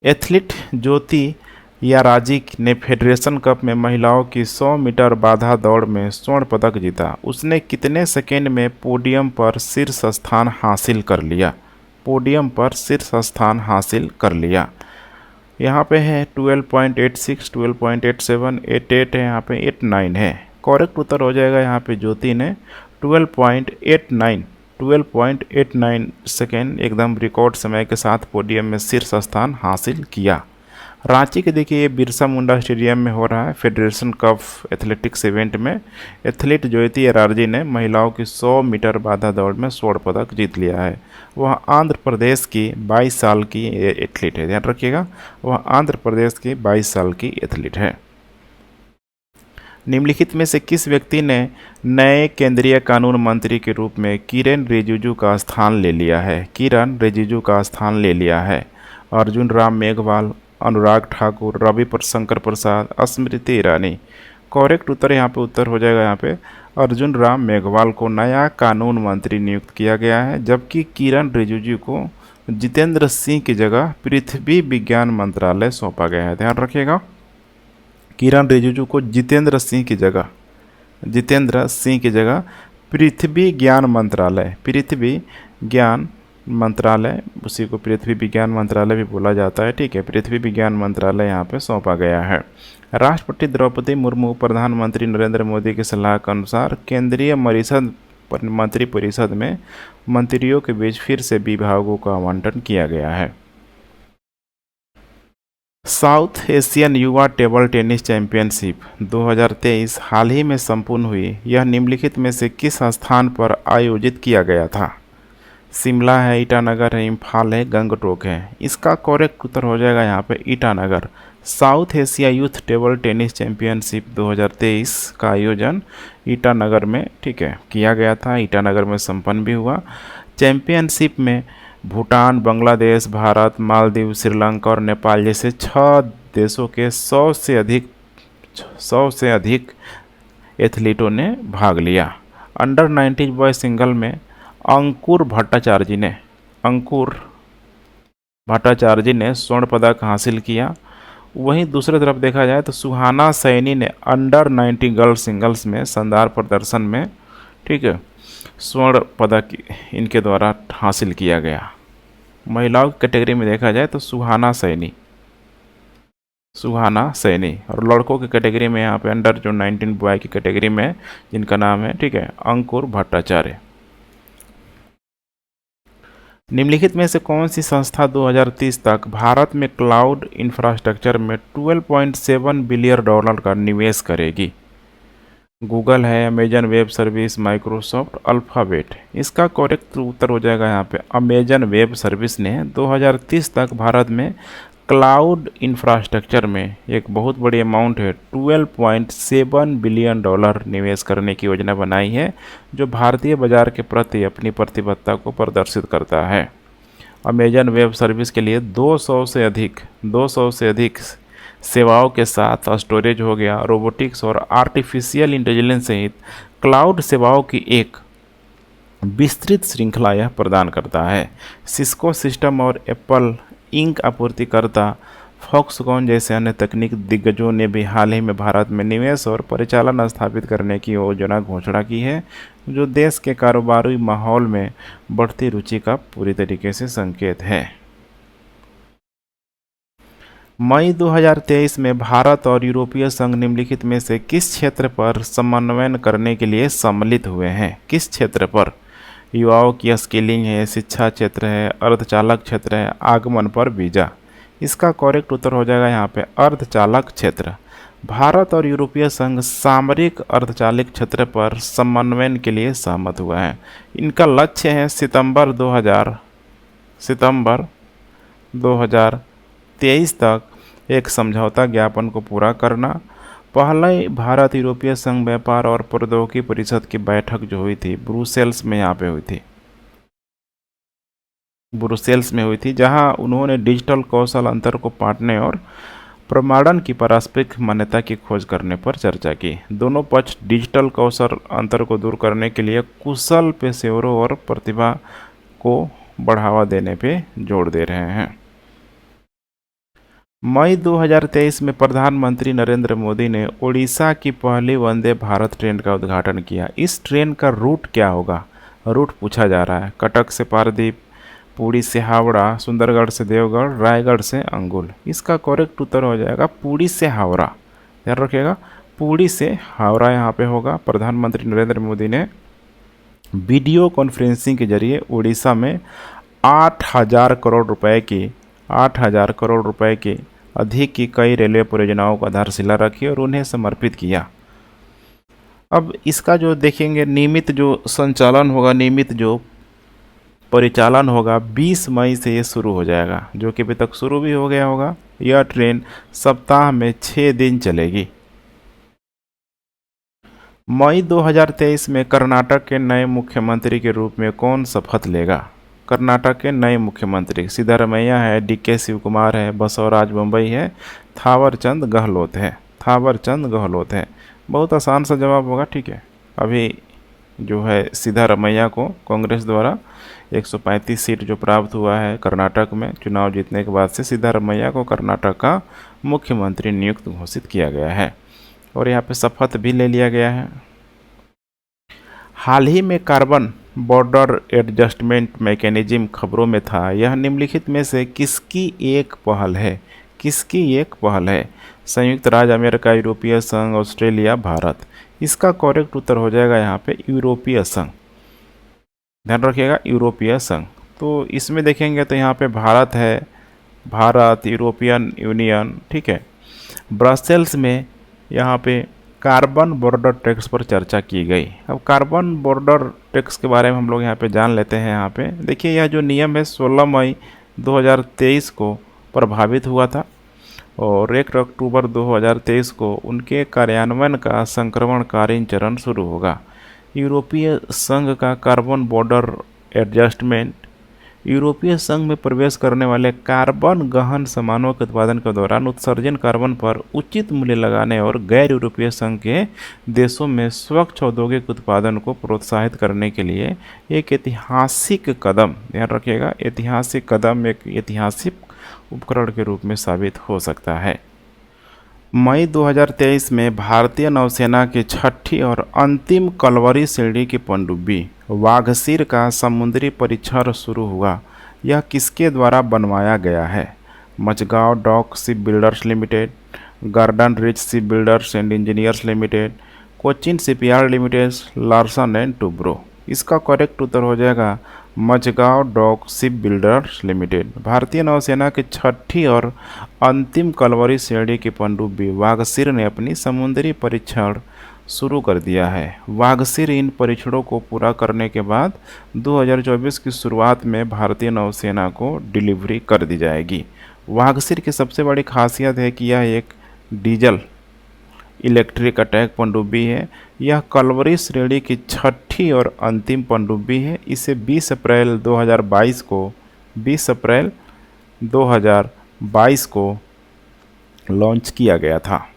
Speaker 1: एथलीट ज्योति याराजी ने फेडरेशन कप में महिलाओं की 100 मीटर बाधा दौड़ में स्वर्ण पदक जीता। उसने कितने सेकेंड में पोडियम पर शीर्ष स्थान हासिल कर लिया? यहाँ पे है 12.86, 12.87, 88 है, यहाँ पे 89 है। करेक्ट उत्तर हो जाएगा यहाँ पे ज्योति ने 12.89 12.89 सेकेंड एकदम रिकॉर्ड समय के साथ पोडियम में शीर्ष स्थान हासिल किया। रांची के देखिए ये बिरसा मुंडा स्टेडियम में हो रहा है फेडरेशन कप एथलेटिक्स इवेंट में एथलीट ज्योति एरारजी ने महिलाओं की 100 मीटर बाधा दौड़ में स्वर्ण पदक जीत लिया है। वह आंध्र प्रदेश की 22 साल की एथलीट है, ध्यान रखिएगा, वह आंध्र प्रदेश की 22 साल की एथलीट है। निम्नलिखित में से किस व्यक्ति ने नए केंद्रीय कानून मंत्री के रूप में किरेन रिजिजू का स्थान ले लिया है? किरेन रिजिजू का स्थान ले लिया है। अर्जुन राम मेघवाल, अनुराग ठाकुर, रवि शंकर प्रसाद, स्मृति ईरानी। करेक्ट उत्तर यहाँ पे उत्तर हो जाएगा यहाँ पे अर्जुन राम मेघवाल को नया कानून मंत्री नियुक्त किया गया है, जबकि किरेन रिजिजू को जितेंद्र सिंह की जगह पृथ्वी विज्ञान मंत्रालय सौंपा गया है। ध्यान रखिएगा, किरेन रिजिजू को जितेंद्र सिंह की जगह पृथ्वी ज्ञान मंत्रालय, उसी को पृथ्वी विज्ञान मंत्रालय भी बोला जाता है, ठीक है, पृथ्वी विज्ञान मंत्रालय यहाँ पे सौंपा गया है। राष्ट्रपति द्रौपदी मुर्मू प्रधानमंत्री नरेंद्र मोदी की सलाह के अनुसार केंद्रीय मंत्रिपरिषद में मंत्रियों के बीच फिर से विभागों का आवंटन किया गया है। साउथ एशियन युवा टेबल टेनिस चैंपियनशिप 2023 हाल ही में संपन्न हुई। यह निम्नलिखित में से किस स्थान पर आयोजित किया गया था? शिमला है, ईटानगर है, इम्फाल है, गंगटोक है। इसका करेक्ट उत्तर हो जाएगा यहाँ पे Itanagar. South Asia youth table tennis championship 2023 का आयोजन ईटानगर में, ठीक है, किया गया था। ईटानगर में संपन्न भी हुआ। चैंपियनशिप में भूटान, बांग्लादेश, भारत, मालदीव, श्रीलंका और नेपाल जैसे 6 देशों के 100 से अधिक एथलीटों ने भाग लिया। अंडर 19 बॉय सिंगल में अंकुर भट्टाचार्य ने स्वर्ण पदक हासिल किया। वहीं दूसरी तरफ देखा जाए तो सुहाना सैनी ने अंडर 19 गर्ल्स सिंगल्स में शानदार प्रदर्शन में, ठीक है, स्वर्ण पदक इनके द्वारा हासिल किया गया। महिलाओं की कैटेगरी में देखा जाए तो सुहाना सैनी और लड़कों की कैटेगरी में यहाँ पे अंडर 19 बॉय की कैटेगरी में जिनका नाम है, ठीक है, अंकुर भट्टाचार्य। निम्नलिखित में से कौन सी संस्था 2030 तक भारत में क्लाउड इंफ्रास्ट्रक्चर में $12.7 बिलियन का निवेश करेगी? गूगल है, Amazon web service, Microsoft, alphabet. इसका करेक्ट उत्तर हो जाएगा यहाँ पे अमेजन वेब सर्विस ने 2030 तक भारत में क्लाउड इंफ्रास्ट्रक्चर में एक बहुत बड़ी अमाउंट है $12.7 बिलियन निवेश करने की योजना बनाई है, जो भारतीय बाजार के प्रति अपनी प्रतिबद्धता को प्रदर्शित करता है। अमेजन वेब सर्विस के लिए 200 से अधिक सेवाओं के साथ स्टोरेज हो गया, रोबोटिक्स और आर्टिफिशियल इंटेलिजेंस सहित क्लाउड सेवाओं की एक विस्तृत श्रृंखला यह प्रदान करता है। सिस्को सिस्टम और एप्पल इंक आपूर्तिकर्ता फॉक्सकॉन जैसे अन्य तकनीक दिग्गजों ने भी हाल ही में भारत में निवेश और परिचालन स्थापित करने की योजना घोषणा की है, जो देश के कारोबारी माहौल में बढ़ती रुचि का पूरी तरीके से संकेत है। मई 2023 में भारत और यूरोपीय संघ निम्नलिखित में से किस क्षेत्र पर समन्वय करने के लिए सम्मिलित हुए हैं? किस क्षेत्र पर? युवाओं की स्किलिंग है, शिक्षा क्षेत्र है, अर्धचालक क्षेत्र है, आगमन पर वीज़ा। इसका करेक्ट उत्तर हो जाएगा यहाँ पे अर्धचालक क्षेत्र। भारत और यूरोपीय संघ सामरिक अर्धचालक क्षेत्र पर समन्वय के लिए सहमत हुआ है। इनका लक्ष्य है सितंबर 2023 तक एक समझौता ज्ञापन को पूरा करना। पहले भारत यूरोपीय संघ व्यापार और प्रौद्योगिकी परिषद की बैठक जो हुई थी ब्रुसेल्स में हुई थी, जहां उन्होंने डिजिटल कौशल अंतर को पाटने और प्रमाणन की पारस्परिक मान्यता की खोज करने पर चर्चा की। दोनों पक्ष डिजिटल कौशल अंतर को दूर करने के लिए कुशल पेशेवरों और प्रतिभा को बढ़ावा देने पे जोर दे रहे हैं। मई 2023 में प्रधानमंत्री नरेंद्र मोदी ने ओडिशा की पहली वंदे भारत ट्रेन का उद्घाटन किया। इस ट्रेन का रूट क्या होगा? रूट पूछा जा रहा है। कटक से पारादीप, पुरी से हावड़ा, सुंदरगढ़ से देवगढ़, रायगढ़ से अंगुल। इसका करेक्ट उत्तर हो जाएगा पुरी से हावड़ा। ध्यान रखिएगा, पुरी से हावड़ा यहाँ पे होगा। प्रधानमंत्री नरेंद्र मोदी ने वीडियो कॉन्फ्रेंसिंग के जरिए उड़ीसा में 8,000 करोड़ रुपए की 8,000 करोड़ रुपए के अधिक की कई रेलवे परियोजनाओं का आधारशिला रखी और उन्हें समर्पित किया। अब इसका जो देखेंगे नियमित जो संचालन होगा, नियमित जो परिचालन होगा 20 मई से ये शुरू हो जाएगा, जो कि अभी तक शुरू भी हो गया होगा। यह ट्रेन सप्ताह में 6 दिन चलेगी। मई 2023 में कर्नाटक के नए मुख्यमंत्री के रूप में कौन शपथ लेगा? कर्नाटक के नए मुख्यमंत्री सिद्धारमैया है, डीके शिव कुमार है, बसवराज बम्बई है, थावरचंद गहलोत है। थावरचंद गहलोत है। बहुत आसान सा जवाब होगा, ठीक है। अभी जो है सिद्धारमैया को कांग्रेस द्वारा 135 सीट जो प्राप्त हुआ है कर्नाटक में चुनाव जीतने के बाद से सिद्धारमैया को कर्नाटक का मुख्यमंत्री नियुक्त घोषित किया गया है और यहाँ पे शपथ भी ले लिया गया है। हाल ही में कार्बन बॉर्डर एडजस्टमेंट मैकेनिज्म खबरों में था। यह निम्नलिखित में से किसकी एक पहल है? किसकी एक पहल है? संयुक्त राज्य अमेरिका, यूरोपीय संघ, ऑस्ट्रेलिया, भारत। इसका करेक्ट उत्तर हो जाएगा यहाँ पे यूरोपीय संघ। ध्यान रखिएगा, यूरोपीय संघ। तो इसमें देखेंगे तो यहाँ पे भारत है, भारत, यूरोपियन यूनियन, ठीक है। ब्रसेल्स में यहाँ पे कार्बन बॉर्डर टैक्स पर चर्चा की गई। अब कार्बन बॉर्डर टैक्स के बारे में हम लोग यहाँ पे जान लेते हैं। यहाँ पे देखिए, यह जो नियम है 16 मई 2023 को प्रभावित हुआ था और 1 अक्टूबर 2023 को उनके कार्यान्वयन का संक्रमणकालीन चरण शुरू होगा। यूरोपीय संघ का कार्बन बॉर्डर एडजस्टमेंट यूरोपीय संघ में प्रवेश करने वाले कार्बन गहन सामानों के उत्पादन के दौरान उत्सर्जन कार्बन पर उचित मूल्य लगाने और गैर यूरोपीय संघ के देशों में स्वच्छ औद्योगिक उत्पादन को प्रोत्साहित करने के लिए एक ऐतिहासिक कदम, ध्यान रखिएगा, ऐतिहासिक कदम एक ऐतिहासिक उपकरण के रूप में साबित हो सकता है। मई 2023 में भारतीय नौसेना की छठी और अंतिम कलवरी श्रेणी की पनडुब्बी वाघसीर का समुद्री परीक्षण शुरू हुआ। यह किसके द्वारा बनवाया गया है? Mazagon dock ship builders limited, garden reach ship builders and engineers limited, Cochin shipyard limited, Larsen and Toubro. इसका करेक्ट उत्तर हो जाएगा Mazagon dock ship builders limited. भारतीय नौसेना की छठी और अंतिम कलवरी श्रेणी की पनडुब्बी वाघसीर ने अपनी समुद्री परीक्षण शुरू कर दिया है। वाघसीर इन परीक्षणों को पूरा करने के बाद 2024 की शुरुआत में भारतीय नौसेना को डिलीवरी कर दी जाएगी। वाघसीर की सबसे बड़ी खासियत है कि यह एक डीजल इलेक्ट्रिक अटैक पनडुब्बी है। यह कलवरी श्रेणी की छठी और अंतिम पनडुब्बी है। इसे 20 अप्रैल 2022 को लॉन्च किया गया था।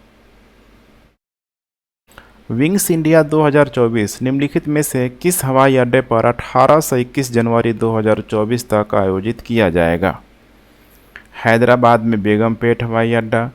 Speaker 1: विंग्स इंडिया 2024 निम्नलिखित में से किस हवाई अड्डे पर 18 से 21 जनवरी 2024 तक आयोजित किया जाएगा? हैदराबाद में बेगमपेट हवाई अड्डा,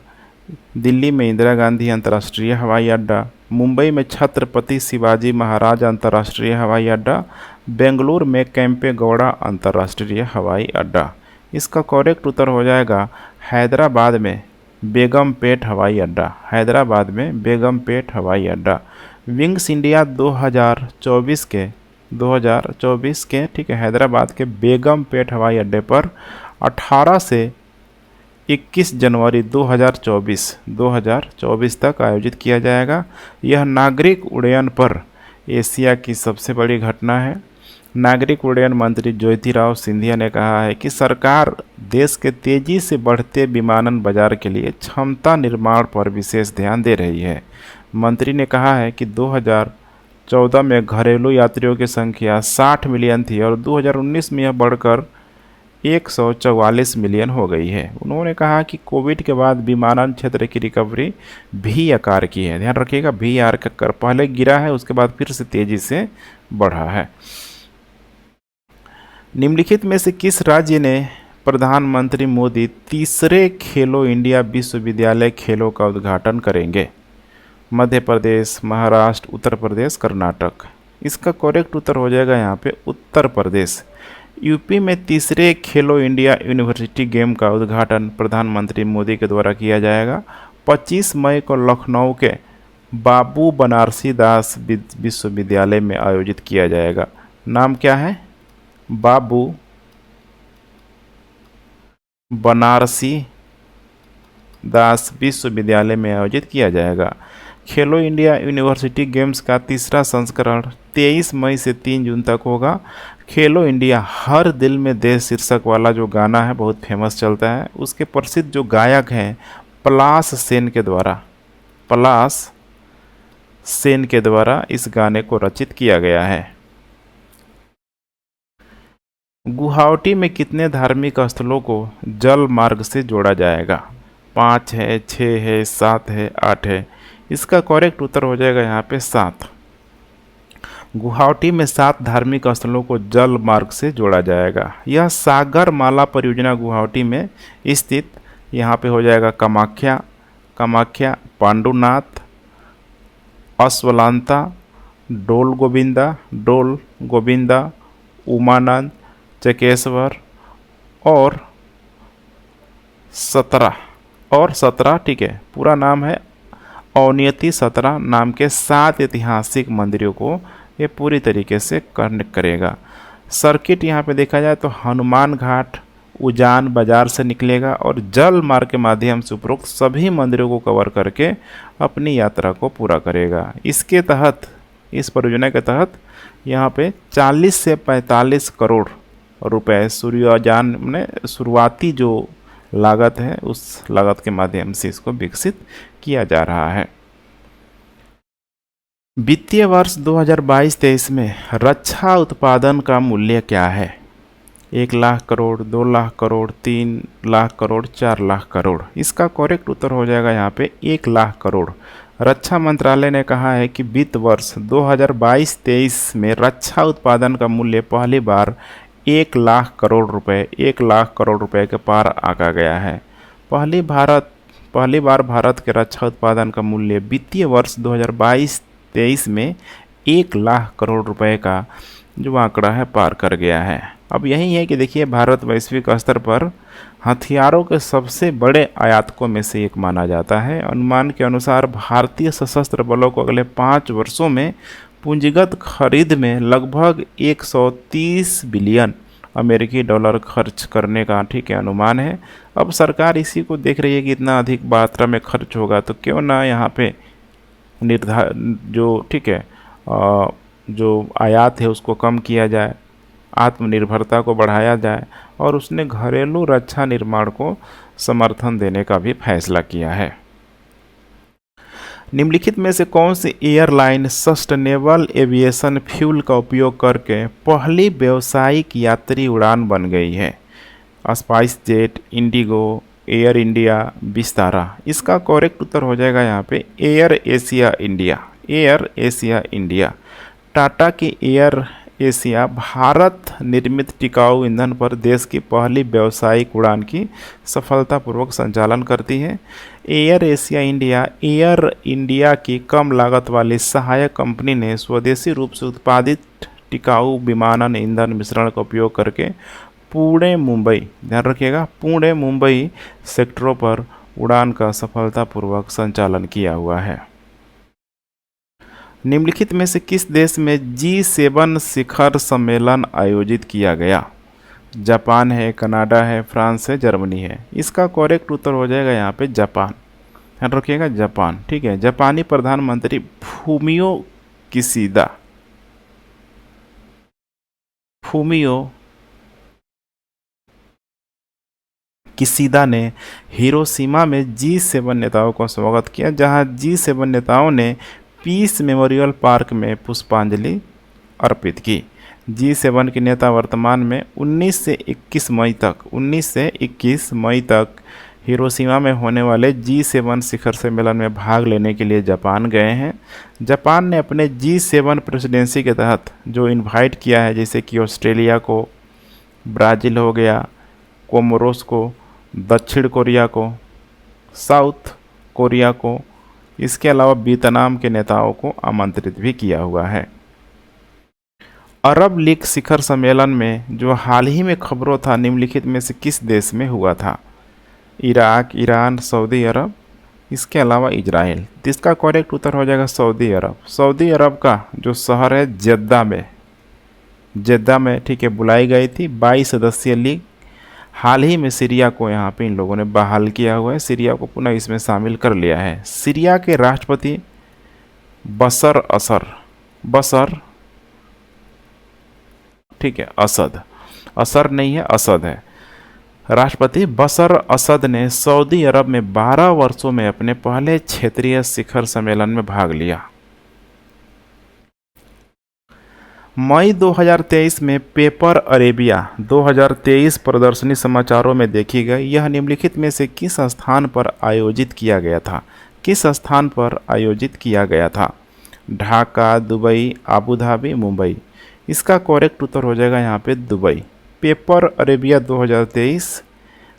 Speaker 1: दिल्ली में इंदिरा गांधी अंतर्राष्ट्रीय हवाई अड्डा, मुंबई में छत्रपति शिवाजी महाराज अंतर्राष्ट्रीय हवाई अड्डा, बेंगलुरु में केम्पेगौड़ा अंतर्राष्ट्रीय हवाई अड्डा। इसका करेक्ट उत्तर हो जाएगा हैदराबाद में बेगमपेट हवाई अड्डा। हैदराबाद में बेगमपेट हवाई अड्डा। विंग्स इंडिया 2024 के ठीक है, हैदराबाद के बेगमपेट हवाई अड्डे पर 18 से 21 जनवरी 2024 तक आयोजित किया जाएगा। यह नागरिक उड्डयन पर एशिया की सबसे बड़ी घटना है। नागरिक उड्डयन मंत्री ज्योतिराव सिंधिया ने कहा है कि सरकार देश के तेजी से बढ़ते विमानन बाजार के लिए क्षमता निर्माण पर विशेष ध्यान दे रही है। मंत्री ने कहा है कि 2014 में घरेलू यात्रियों की संख्या 60 मिलियन थी और 2019 में यह बढ़कर 144 मिलियन हो गई है। उन्होंने कहा कि कोविड के बाद विमानन क्षेत्र की रिकवरी भी आकार की है। ध्यान रखिएगा, भी आकार पहले गिरा है, उसके बाद फिर से तेजी से बढ़ा है। निम्नलिखित में से किस राज्य ने प्रधानमंत्री मोदी तीसरे खेलो इंडिया विश्वविद्यालय खेलों का उद्घाटन करेंगे? मध्य प्रदेश, महाराष्ट्र, उत्तर प्रदेश, कर्नाटक। इसका करेक्ट उत्तर हो जाएगा यहाँ पे उत्तर प्रदेश। यूपी में तीसरे खेलो इंडिया यूनिवर्सिटी गेम का उद्घाटन प्रधानमंत्री मोदी के द्वारा किया जाएगा। 25 मई को लखनऊ के बाबू बनारसी दास विश्वविद्यालय में आयोजित किया जाएगा। नाम क्या है? बाबू बनारसी दास विश्वविद्यालय में आयोजित किया जाएगा। खेलो इंडिया यूनिवर्सिटी गेम्स का तीसरा संस्करण 23 मई से 3 जून तक होगा। खेलो इंडिया हर दिल में देश शीर्षक वाला जो गाना है बहुत फेमस चलता है, उसके प्रसिद्ध जो गायक हैं पलाश सेन के द्वारा इस गाने को रचित किया गया है। गुवाहाटी में कितने धार्मिक स्थलों को जल मार्ग से जोड़ा जाएगा? 5 है, 6 है, 7 है, 8 है। इसका करेक्ट उत्तर हो जाएगा यहाँ पे 7। गुवाहाटी में 7 धार्मिक स्थलों को जल मार्ग से जोड़ा जाएगा। यह सागर माला परियोजना गुवाहाटी में स्थित, यहाँ पे हो जाएगा कामाख्या, पांडुनाथ, अस्वलांता, डोल गोविंदा, उमानंद, चकेश्वर और 17 ठीक है। पूरा नाम है अवनियति 17 नाम के 7 ऐतिहासिक मंदिरों को ये पूरी तरीके से कनेक्ट करेगा। सर्किट यहाँ पे देखा जाए तो हनुमान घाट उजान बाजार से निकलेगा और जल मार्ग के माध्यम से उपरोक्त सभी मंदिरों को कवर करके अपनी यात्रा को पूरा करेगा। इसके तहत, इस परियोजना के तहत यहाँ पे 40 से 45 करोड़ रुपए सूर्याजान में शुरुआती जो लागत है उस लागत के माध्यम से इसको विकसित किया जा रहा है। वित्तीय वर्ष 2022-23 में रक्षा उत्पादन का मूल्य क्या है? 1 लाख करोड़, 2 लाख करोड़, 3 लाख करोड़, 4 लाख करोड़। इसका करेक्ट उत्तर हो जाएगा यहाँ पे 1 लाख करोड़। रक्षा मंत्रालय ने कहा है कि वित्त वर्ष 2022-23 में रक्षा उत्पादन का मूल्य पहली बार 1 लाख करोड़ रुपए के पार आंका गया है। पहली बार भारत के रक्षा उत्पादन का मूल्य वित्तीय वर्ष 2022-23 में 1 लाख करोड़ रुपए का जो आंकड़ा है पार कर गया है। अब यही है कि देखिए, भारत वैश्विक स्तर पर हथियारों के सबसे बड़े आयातकों में से एक माना जाता है। अनुमान के अनुसार भारतीय सशस्त्र बलों को अगले 5 वर्षों में पूंजीगत खरीद में लगभग 130 बिलियन अमेरिकी डॉलर खर्च करने का ठीक है अनुमान है। अब सरकार इसी को देख रही है कि इतना अधिक मात्रा में खर्च होगा तो क्यों ना यहाँ पे जो आयात है उसको कम किया जाए, आत्मनिर्भरता को बढ़ाया जाए और उसने घरेलू रक्षा निर्माण को समर्थन देने का भी फैसला किया है। निम्नलिखित में से कौन सी एयरलाइन सस्टेनेबल एविएशन फ्यूल का उपयोग करके पहली व्यावसायिक यात्री उड़ान बन गई है? Spice jet, Indigo, air India, Vistara. इसका करेक्ट उत्तर हो जाएगा यहाँ पे एयर एशिया इंडिया। टाटा की एयर एशिया भारत निर्मित टिकाऊ ईंधन पर देश की पहली व्यावसायिक उड़ान की सफलतापूर्वक संचालन करती है। एयर इंडिया की कम लागत वाली सहायक कंपनी ने स्वदेशी रूप से उत्पादित टिकाऊ विमानन ईंधन मिश्रण का उपयोग करके पुणे मुंबई सेक्टरों पर उड़ान का सफलतापूर्वक संचालन किया हुआ है। निम्नलिखित में से किस देश में G7 शिखर सम्मेलन आयोजित किया गया? जापान है, कनाडा है, फ्रांस है, जर्मनी है। इसका करेक्ट उत्तर हो जाएगा यहाँ पे जापान। ध्यान रखिएगा जापान, ठीक है। जापानी प्रधानमंत्री फूमियो किसीदा ने हिरोशिमा में G7 नेताओं का स्वागत किया, जहां G7 नेताओं ने पीस मेमोरियल पार्क में पुष्पांजलि अर्पित की। G7 के नेता वर्तमान में 19 से 21 मई तक हिरोशिमा में होने वाले G7 शिखर सम्मेलन में भाग लेने के लिए जापान गए हैं। जापान ने अपने G7 प्रेसिडेंसी के तहत जो इनवाइट किया है, जैसे कि ऑस्ट्रेलिया को, ब्राज़ील हो गया, कोमोरोस को, दक्षिण कोरिया को, साउथ कोरिया को, इसके अलावा वियतनाम के नेताओं को आमंत्रित भी किया हुआ है। अरब लीग शिखर सम्मेलन में जो हाल ही में खबरों था, निम्नलिखित में से किस देश में हुआ था? इराक, ईरान, सऊदी अरब, इसके अलावा इजराइल। तो इसका करेक्ट उत्तर हो जाएगा सऊदी अरब। सऊदी अरब का जो शहर है जेद्दा में, ठीक है, बुलाई गई थी 22 सदस्यीय लीग। हाल ही में सीरिया को यहाँ पे इन लोगों ने बहाल किया हुआ है, सीरिया को पुनः इसमें शामिल कर लिया है। सीरिया के राष्ट्रपति बशर, ठीक है, असद नहीं है, असद है। राष्ट्रपति बशर असद ने सऊदी अरब में 12 वर्षों में अपने पहले क्षेत्रीय शिखर सम्मेलन में भाग लिया। मई 2023 में पेपर अरेबिया 2023 प्रदर्शनी समाचारों में देखी गई। यह निम्नलिखित में से किस स्थान पर आयोजित किया गया था? किस स्थान पर आयोजित किया गया था? Dhaka, Dubai, Abu Dhabi, Mumbai. इसका करेक्ट उत्तर हो जाएगा यहाँ पे दुबई। पेपर अरेबिया 2023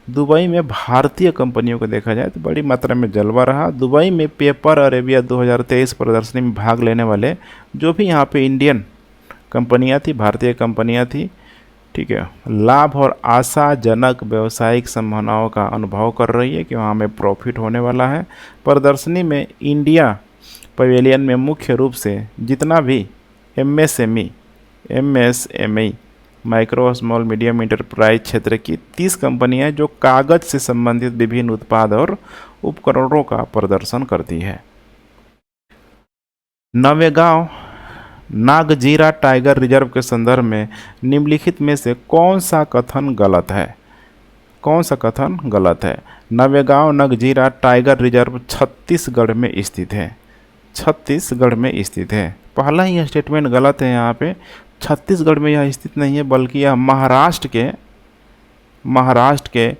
Speaker 1: दुबई में भारतीय कंपनियों को देखा जाए तो बड़ी मात्रा में जलवा रहा। दुबई में पेपर अरेबिया 2023 प्रदर्शनी में भाग लेने वाले जो भी यहाँ पे इंडियन कंपनियाँ थी, भारतीय कंपनियाँ थी, ठीक है, लाभ और आशाजनक व्यावसायिक संभावनाओं का अनुभव कर रही है कि वहाँ में प्रॉफिट होने वाला है। प्रदर्शनी में इंडिया पवेलियन में मुख्य रूप से जितना भी MSME micro small medium enterprise क्षेत्र की 30 कंपनियां जो कागज से संबंधित विभिन्न उत्पाद और उपकरणों का प्रदर्शन करती है। नवेगांव नागजीरा टाइगर रिजर्व के संदर्भ में निम्नलिखित में से कौन सा कथन गलत है? कौन सा कथन गलत है? नवेगांव नागजीरा टाइगर रिजर्व छत्तीसगढ़ में स्थित है। छत्तीसगढ़ में स्थित है। पहला ही स्टेटमेंट गलत है। यहाँ पे छत्तीसगढ़ में यह स्थित नहीं है, बल्कि यह महाराष्ट्र के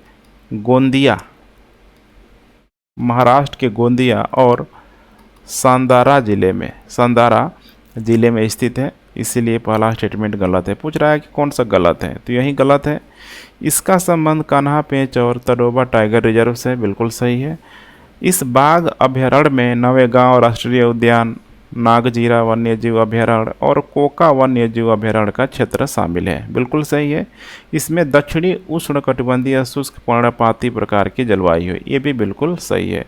Speaker 1: गोंदिया और सांदारा जिले में स्थित है। इसीलिए पहला स्टेटमेंट गलत है। पूछ रहा है कि कौन सा गलत है, तो यही गलत है। इसका संबंध कान्हा पेंच और तडोबा टाइगर रिजर्व से बिल्कुल सही है। इस बाघ अभयारण्य में नवेगांव राष्ट्रीय उद्यान, नागजीरा वन्यजीव अभयारण्य और कोका वन्यजीव अभयारण्य का क्षेत्र शामिल है। बिल्कुल सही है। इसमें दक्षिणी उष्णकटिबंधीय शुष्क पर्णपाती प्रकार की जलवायु है। ये भी बिल्कुल सही है।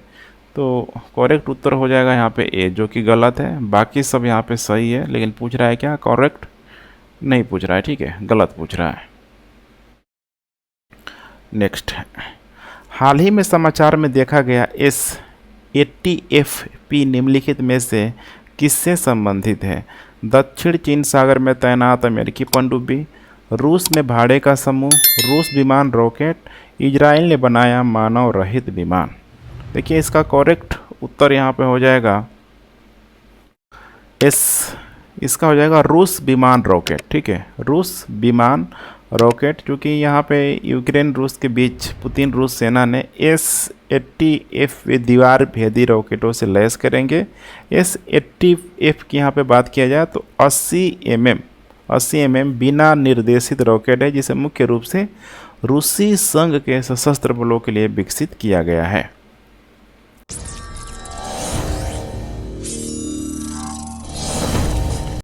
Speaker 1: तो करेक्ट उत्तर हो जाएगा यहाँ पे ए, जो कि गलत है। बाकी सब यहाँ पे सही है, लेकिन पूछ रहा है क्या? करेक्ट नहीं पूछ रहा है, ठीक है, गलत पूछ रहा है। नेक्स्ट, हाल ही में समाचार में देखा गया SATFP निम्नलिखित में से किससे संबंधित है? दक्षिण चीन सागर में तैनात अमेरिकी पनडुब्बी, रूस में भाड़े का समूह, रूस विमान रॉकेट, इजराइल ने बनाया मानव रहित विमान। देखिए इसका करेक्ट उत्तर यहाँ पे हो जाएगा इसका हो जाएगा रूस विमान रॉकेट, ठीक है, रूस विमान रॉकेट। क्योंकि यहाँ पे यूक्रेन रूस के बीच पुतिन रूस सेना ने SATF दीवार भेदी रॉकेटों से लैस करेंगे। SATF की यहाँ पे बात किया जाए तो 80 mm बिना निर्देशित रॉकेट है, जिसे मुख्य रूप से रूसी संघ के सशस्त्र बलों के लिए विकसित किया गया है।